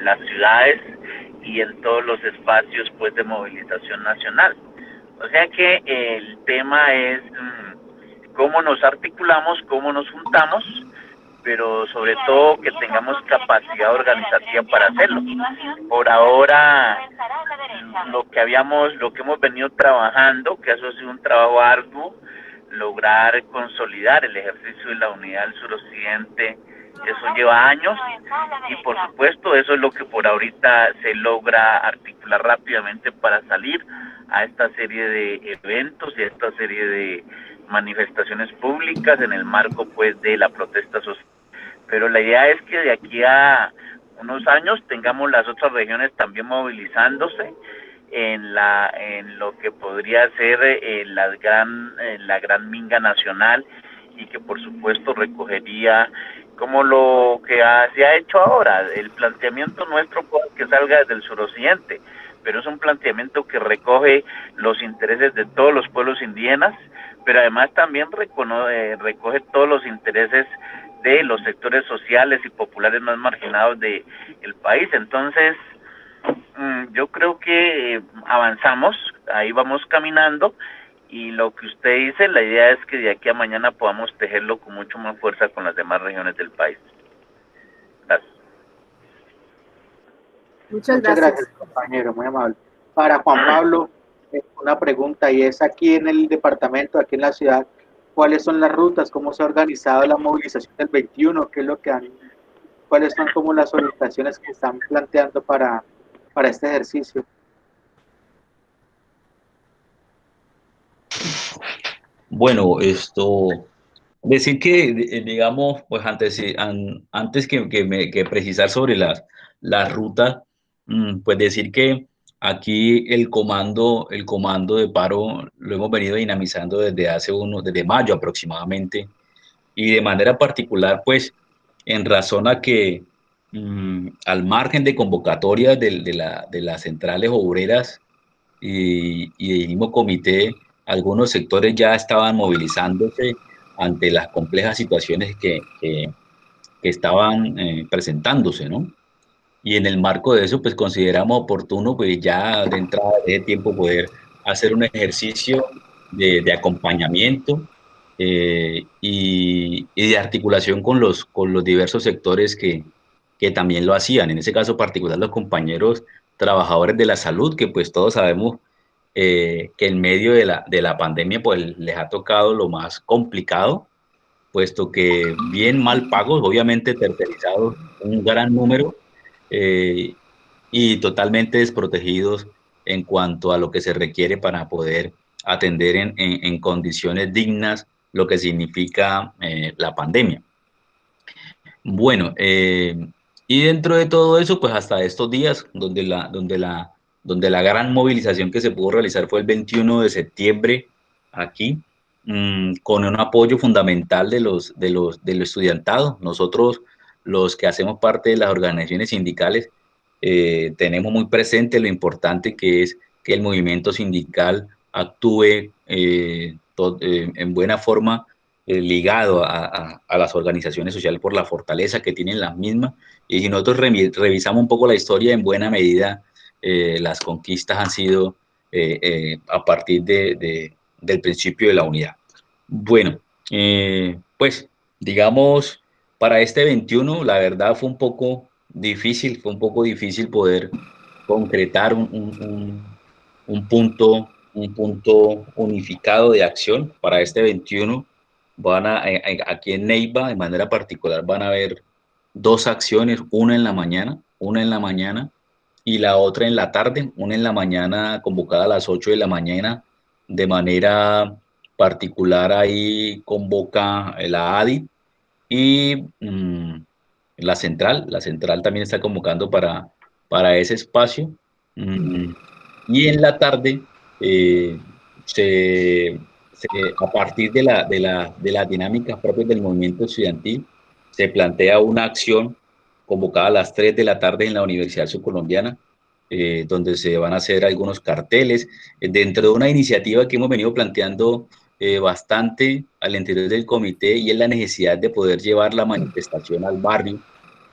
Speaker 2: las ciudades y en todos los espacios pues de movilización nacional. O sea que el tema es cómo nos articulamos, cómo nos juntamos, pero sobre todo que tengamos capacidad organizativa para hacerlo. Por ahora, lo que hemos venido trabajando, que eso ha sido un trabajo arduo, lograr consolidar el ejercicio de la unidad del suroccidente, eso lleva años, y por supuesto eso es lo que por ahorita se logra articular rápidamente para salir a esta serie de eventos y a esta serie de manifestaciones públicas en el marco pues de la protesta social. Pero la idea es que de aquí a unos años tengamos las otras regiones también movilizándose en lo que podría ser la gran minga nacional, y que por supuesto recogería como lo que se ha hecho ahora. El planteamiento nuestro puede que salga desde el suroccidente, pero es un planteamiento que recoge los intereses de todos los pueblos indígenas, pero además también recoge todos los intereses de los sectores sociales y populares más marginados del país. Entonces, yo creo que avanzamos, ahí vamos caminando, y lo que usted dice, la idea es que de aquí a mañana podamos tejerlo con mucho más fuerza con las demás regiones del país. Gracias.
Speaker 9: Muchas gracias,
Speaker 1: compañero, muy amable. Para Juan Pablo, una pregunta, y es aquí en el departamento, aquí en la ciudad, ¿cuáles son las rutas? ¿Cómo se ha organizado la movilización del 21? ¿Qué es lo que cuáles son como las orientaciones que están planteando para este ejercicio?
Speaker 8: Bueno, decir que, digamos, pues antes que precisar sobre las rutas, pues decir que aquí el comando de paro lo hemos venido dinamizando desde mayo aproximadamente, y de manera particular, pues, en razón a que al margen de convocatorias de las centrales obreras y del mismo comité, algunos sectores ya estaban movilizándose ante las complejas situaciones que estaban presentándose, ¿no? Y en el marco de eso, pues consideramos oportuno, pues ya de entrada de tiempo, poder hacer un ejercicio de acompañamiento y de articulación con los diversos sectores que también lo hacían. En ese caso particular, los compañeros trabajadores de la salud, que pues todos sabemos que en medio de la pandemia, pues les ha tocado lo más complicado, puesto que bien mal pagos, obviamente tercerizados, un gran número, eh, y totalmente desprotegidos en cuanto a lo que se requiere para poder atender en condiciones dignas lo que significa la pandemia. Bueno, y dentro de todo eso, pues hasta estos días, donde la gran movilización que se pudo realizar fue el 21 de septiembre aquí, con un apoyo fundamental del estudiantado. Nosotros, los que hacemos parte de las organizaciones sindicales, tenemos muy presente lo importante que es que el movimiento sindical actúe en buena forma, ligado a las organizaciones sociales por la fortaleza que tienen las mismas. Y si nosotros revisamos un poco la historia, en buena medida las conquistas han sido a partir del principio de la unidad. Bueno, pues digamos, para este 21, la verdad fue un poco difícil poder concretar un punto unificado de acción para este 21. Aquí en Neiva, de manera particular, van a haber dos acciones, una en la mañana y la otra en la tarde, una en la mañana convocada a las 8 de la mañana, de manera particular ahí convoca la ADI y la central también está convocando para ese espacio. Y en la tarde, a partir de las dinámicas propias del movimiento estudiantil, se plantea una acción convocada a las 3 de la tarde en la Universidad Subcolombiana, donde se van a hacer algunos carteles, dentro de una iniciativa que hemos venido planteando bastante al interior del comité, y es la necesidad de poder llevar la manifestación al barrio,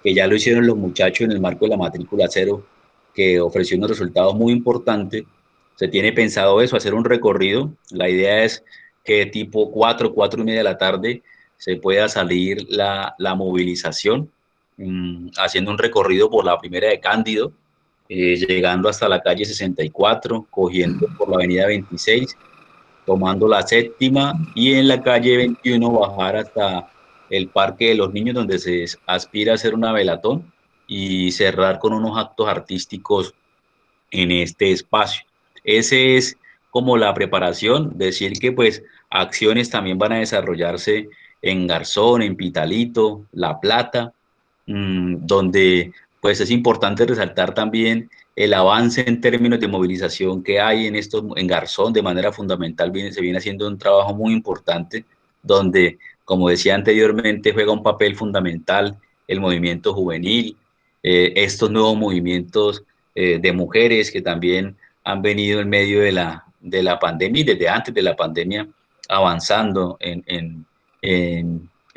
Speaker 8: que ya lo hicieron los muchachos en el marco de la matrícula cero, que ofreció unos resultados muy importantes. Se tiene pensado eso, hacer un recorrido. La idea es que tipo 4:30 de la tarde se pueda salir la movilización, haciendo un recorrido por la primera de Cándido, llegando hasta la calle 64, cogiendo por la avenida 26, tomando la séptima, y en la calle 21 bajar hasta el Parque de los Niños, donde se aspira a hacer una velatón y cerrar con unos actos artísticos en este espacio. Ese es como la preparación. Decir que pues acciones también van a desarrollarse en Garzón, en Pitalito, La Plata, donde pues es importante resaltar también el avance en términos de movilización que hay en Garzón. De manera fundamental se viene haciendo un trabajo muy importante, donde, como decía anteriormente, juega un papel fundamental el movimiento juvenil, estos nuevos movimientos de mujeres que también han venido en medio de la pandemia y desde antes de la pandemia avanzando en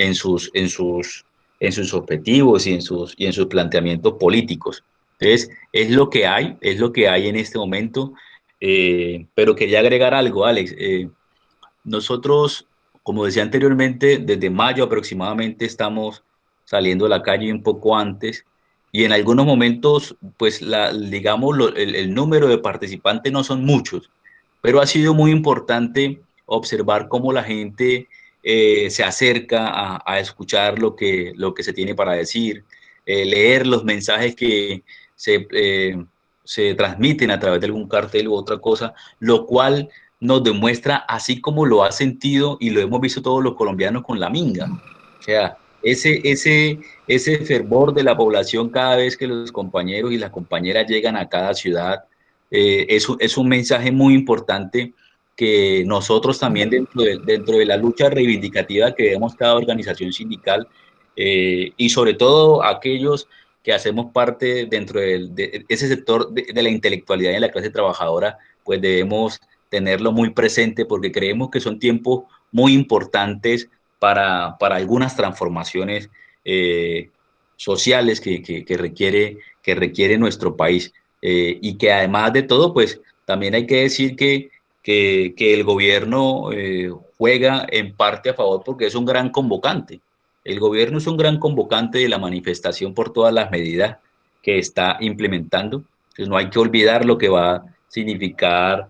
Speaker 8: en sus objetivos y en sus planteamientos políticos. Entonces, es lo que hay en este momento, pero quería agregar algo, Alex. Nosotros, como decía anteriormente, desde mayo aproximadamente estamos saliendo a la calle un poco antes y en algunos momentos, pues, digamos, el número de participantes no son muchos, pero ha sido muy importante observar cómo la gente se acerca a escuchar lo que se tiene para decir, leer los mensajes que se transmiten a través de algún cartel u otra cosa, lo cual nos demuestra, así como lo ha sentido y lo hemos visto todos los colombianos con la minga. O sea, ese fervor de la población cada vez que los compañeros y las compañeras llegan a cada ciudad, es un mensaje muy importante que nosotros también dentro de la lucha reivindicativa que vemos cada organización sindical y sobre todo aquellos que hacemos parte dentro de ese sector de la intelectualidad y de la clase trabajadora, pues debemos tenerlo muy presente porque creemos que son tiempos muy importantes para algunas transformaciones sociales que requiere nuestro país. Y que además de todo, pues también hay que decir que el gobierno juega en parte a favor porque es un gran convocante. El gobierno es un gran convocante de la manifestación por todas las medidas que está implementando. Entonces no hay que olvidar lo que va a significar,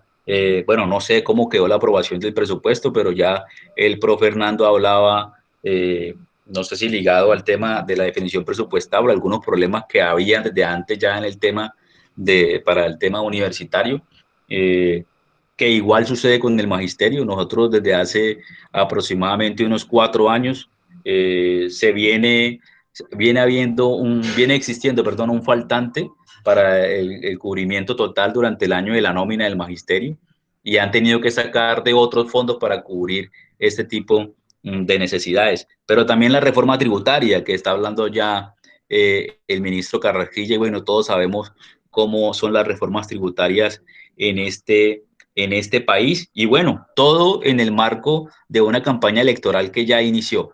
Speaker 8: bueno, no sé cómo quedó la aprobación del presupuesto, pero ya el profe Fernando hablaba, no sé si ligado al tema de la definición presupuestal, algunos problemas que había desde antes ya en el tema para el tema universitario, que igual sucede con el magisterio. Nosotros desde hace aproximadamente unos 4 años viene existiendo, perdón, un faltante para el cubrimiento total durante el año de la nómina del magisterio y han tenido que sacar de otros fondos para cubrir este tipo de necesidades. Pero también la reforma tributaria que está hablando ya el ministro Carrasquilla, y bueno, todos sabemos cómo son las reformas tributarias en este país y bueno, todo en el marco de una campaña electoral que ya inició.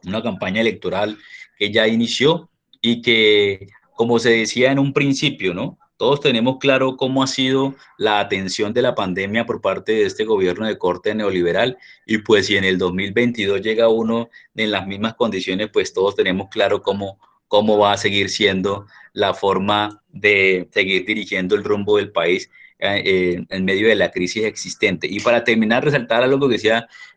Speaker 8: Una campaña electoral que ya inició y que, como se decía en un principio, ¿no? Todos tenemos claro cómo ha sido la atención de la pandemia por parte de este gobierno de corte neoliberal y pues si en el 2022 llega uno en las mismas condiciones, pues todos tenemos claro cómo va a seguir siendo la forma de seguir dirigiendo el rumbo del país en medio de la crisis existente. Y para terminar, resaltar algo que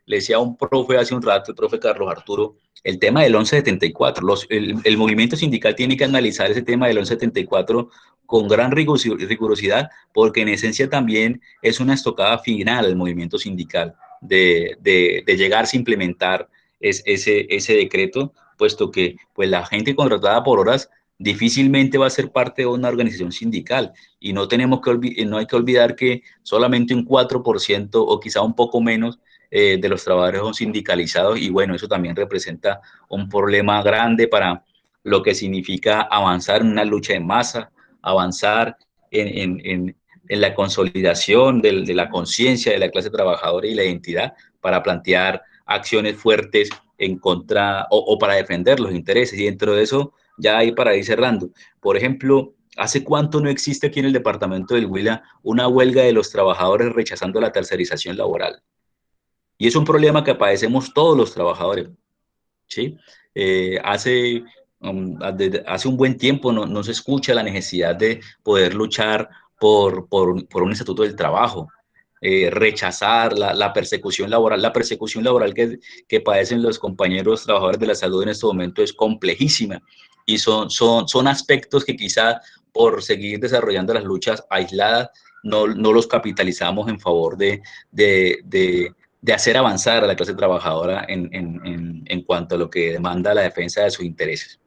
Speaker 8: le decía un profe hace un rato, el profe Carlos Arturo, el tema del 1174. El movimiento sindical tiene que analizar ese tema del 1174 con gran rigurosidad, porque en esencia también es una estocada final al movimiento sindical de llegar a implementar ese decreto, puesto que pues, la gente contratada por horas difícilmente va a ser parte de una organización sindical y no hay que olvidar que solamente un 4% o quizá un poco menos de los trabajadores son sindicalizados y bueno, eso también representa un problema grande para lo que significa avanzar en una lucha de masa, avanzar en la consolidación de la conciencia de la clase trabajadora y la identidad para plantear acciones fuertes en contra o para defender los intereses. Y dentro de eso, ya ahí para ir cerrando, por ejemplo, ¿hace cuánto no existe aquí en el departamento del Huila una huelga de los trabajadores rechazando la tercerización laboral? Y es un problema que padecemos todos los trabajadores, ¿sí? Hace un buen tiempo no se escucha la necesidad de poder luchar por un estatuto del trabajo, rechazar la persecución laboral que padecen los compañeros trabajadores de la salud en este momento es complejísima y son aspectos que quizá por seguir desarrollando las luchas aisladas no los capitalizamos en favor de hacer avanzar a la clase trabajadora en cuanto a lo que demanda la defensa de sus intereses.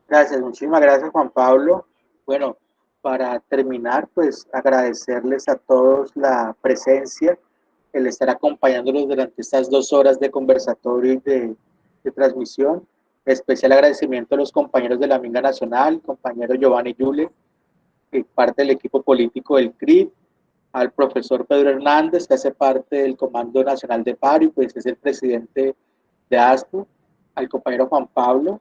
Speaker 1: Gracias, muchísimas gracias, Juan Pablo. Bueno, para terminar, pues agradecerles a todos la presencia, el estar acompañándolos durante estas 2 horas de conversatorio y de transmisión. Especial agradecimiento a los compañeros de la Minga Nacional, compañero Giovanni Yule, parte del equipo político del CRIB, al profesor Pedro Hernández, que hace parte del Comando Nacional de Paro y pues es el presidente de ASPU, al compañero Juan Pablo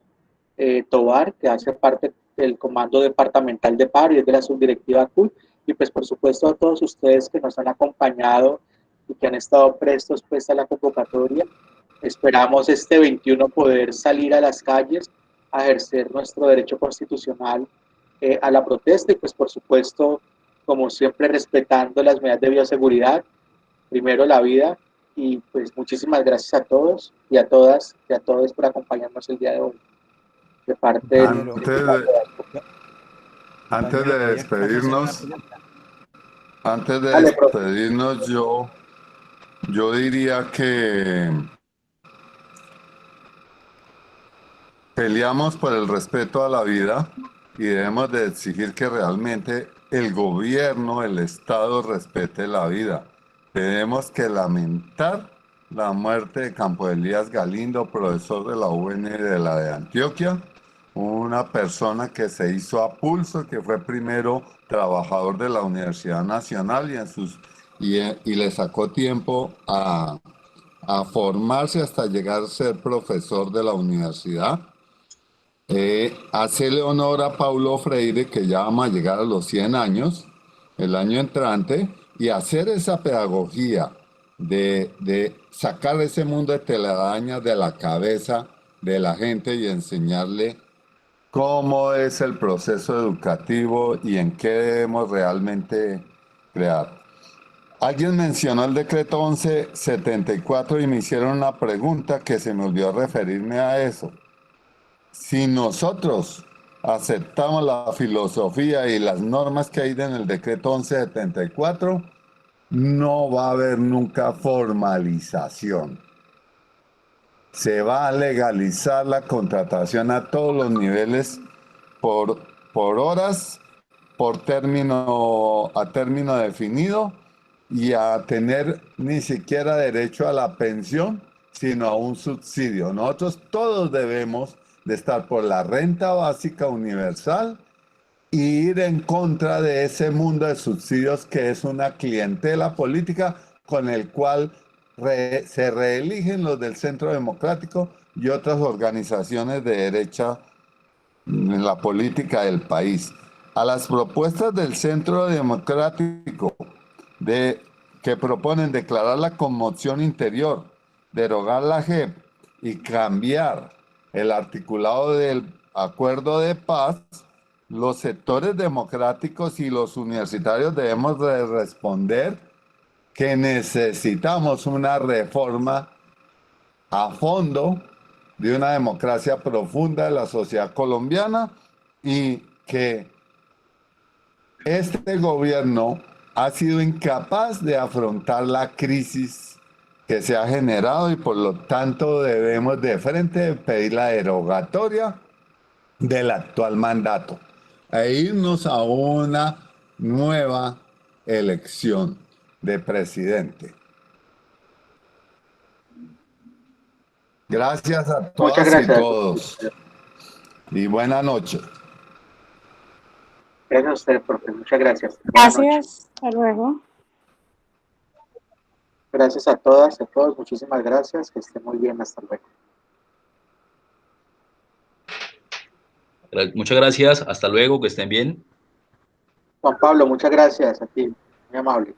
Speaker 1: Tobar, que hace parte del Comando Departamental de Paro y es de la Subdirectiva CUL, y pues por supuesto a todos ustedes que nos han acompañado y que han estado prestos pues a la convocatoria. Esperamos este 21 poder salir a las calles a ejercer nuestro derecho constitucional a la protesta y pues por supuesto, como siempre, respetando las medidas de bioseguridad, primero la vida, y pues muchísimas gracias a todos y a todas y a todos por acompañarnos el día de hoy. De parte
Speaker 5: antes de despedirnos, yo diría que peleamos por el respeto a la vida y debemos de exigir que realmente el gobierno, el Estado respete la vida. Tenemos que lamentar la muerte de Campo Elías Galindo, profesor de la UN de la de Antioquia, una persona que se hizo a pulso, que fue primero trabajador de la Universidad Nacional y le sacó tiempo a formarse hasta llegar a ser profesor de la universidad. Hacerle honor a Paulo Freire, que ya vamos a llegar a los 100 años, el año entrante, y hacer esa pedagogía de sacar ese mundo de telarañas de la cabeza de la gente y enseñarle cómo es el proceso educativo y en qué debemos realmente crear. Alguien mencionó el decreto 1174 y me hicieron una pregunta que se me olvidó referirme a eso. Si nosotros aceptamos la filosofía y las normas que hay en el decreto 1174, no va a haber nunca formalización. Se va a legalizar la contratación a todos los niveles por horas, a término definido, y a tener ni siquiera derecho a la pensión, sino a un subsidio. Nosotros todos debemos de estar por la renta básica universal y ir en contra de ese mundo de subsidios que es una clientela política con el cual se reeligen los del Centro Democrático y otras organizaciones de derecha en la política del país. A las propuestas del Centro Democrático que proponen declarar la conmoción interior, derogar la JEP y cambiar el articulado del acuerdo de paz, los sectores democráticos y los universitarios debemos de responder que necesitamos una reforma a fondo de una democracia profunda de la sociedad colombiana y que este gobierno ha sido incapaz de afrontar la crisis que se ha generado y por lo tanto debemos de frente pedir la derogatoria del actual mandato e irnos a una nueva elección de presidente. Gracias a todas y todos y buena noche.
Speaker 1: Gracias a usted, profe. Muchas gracias.
Speaker 11: Gracias. Hasta luego.
Speaker 1: Gracias a todas y a todos. Muchísimas gracias. Que estén muy bien. Hasta luego.
Speaker 8: Muchas gracias. Hasta luego. Que estén bien.
Speaker 1: Juan Pablo, muchas gracias a ti. Muy amable.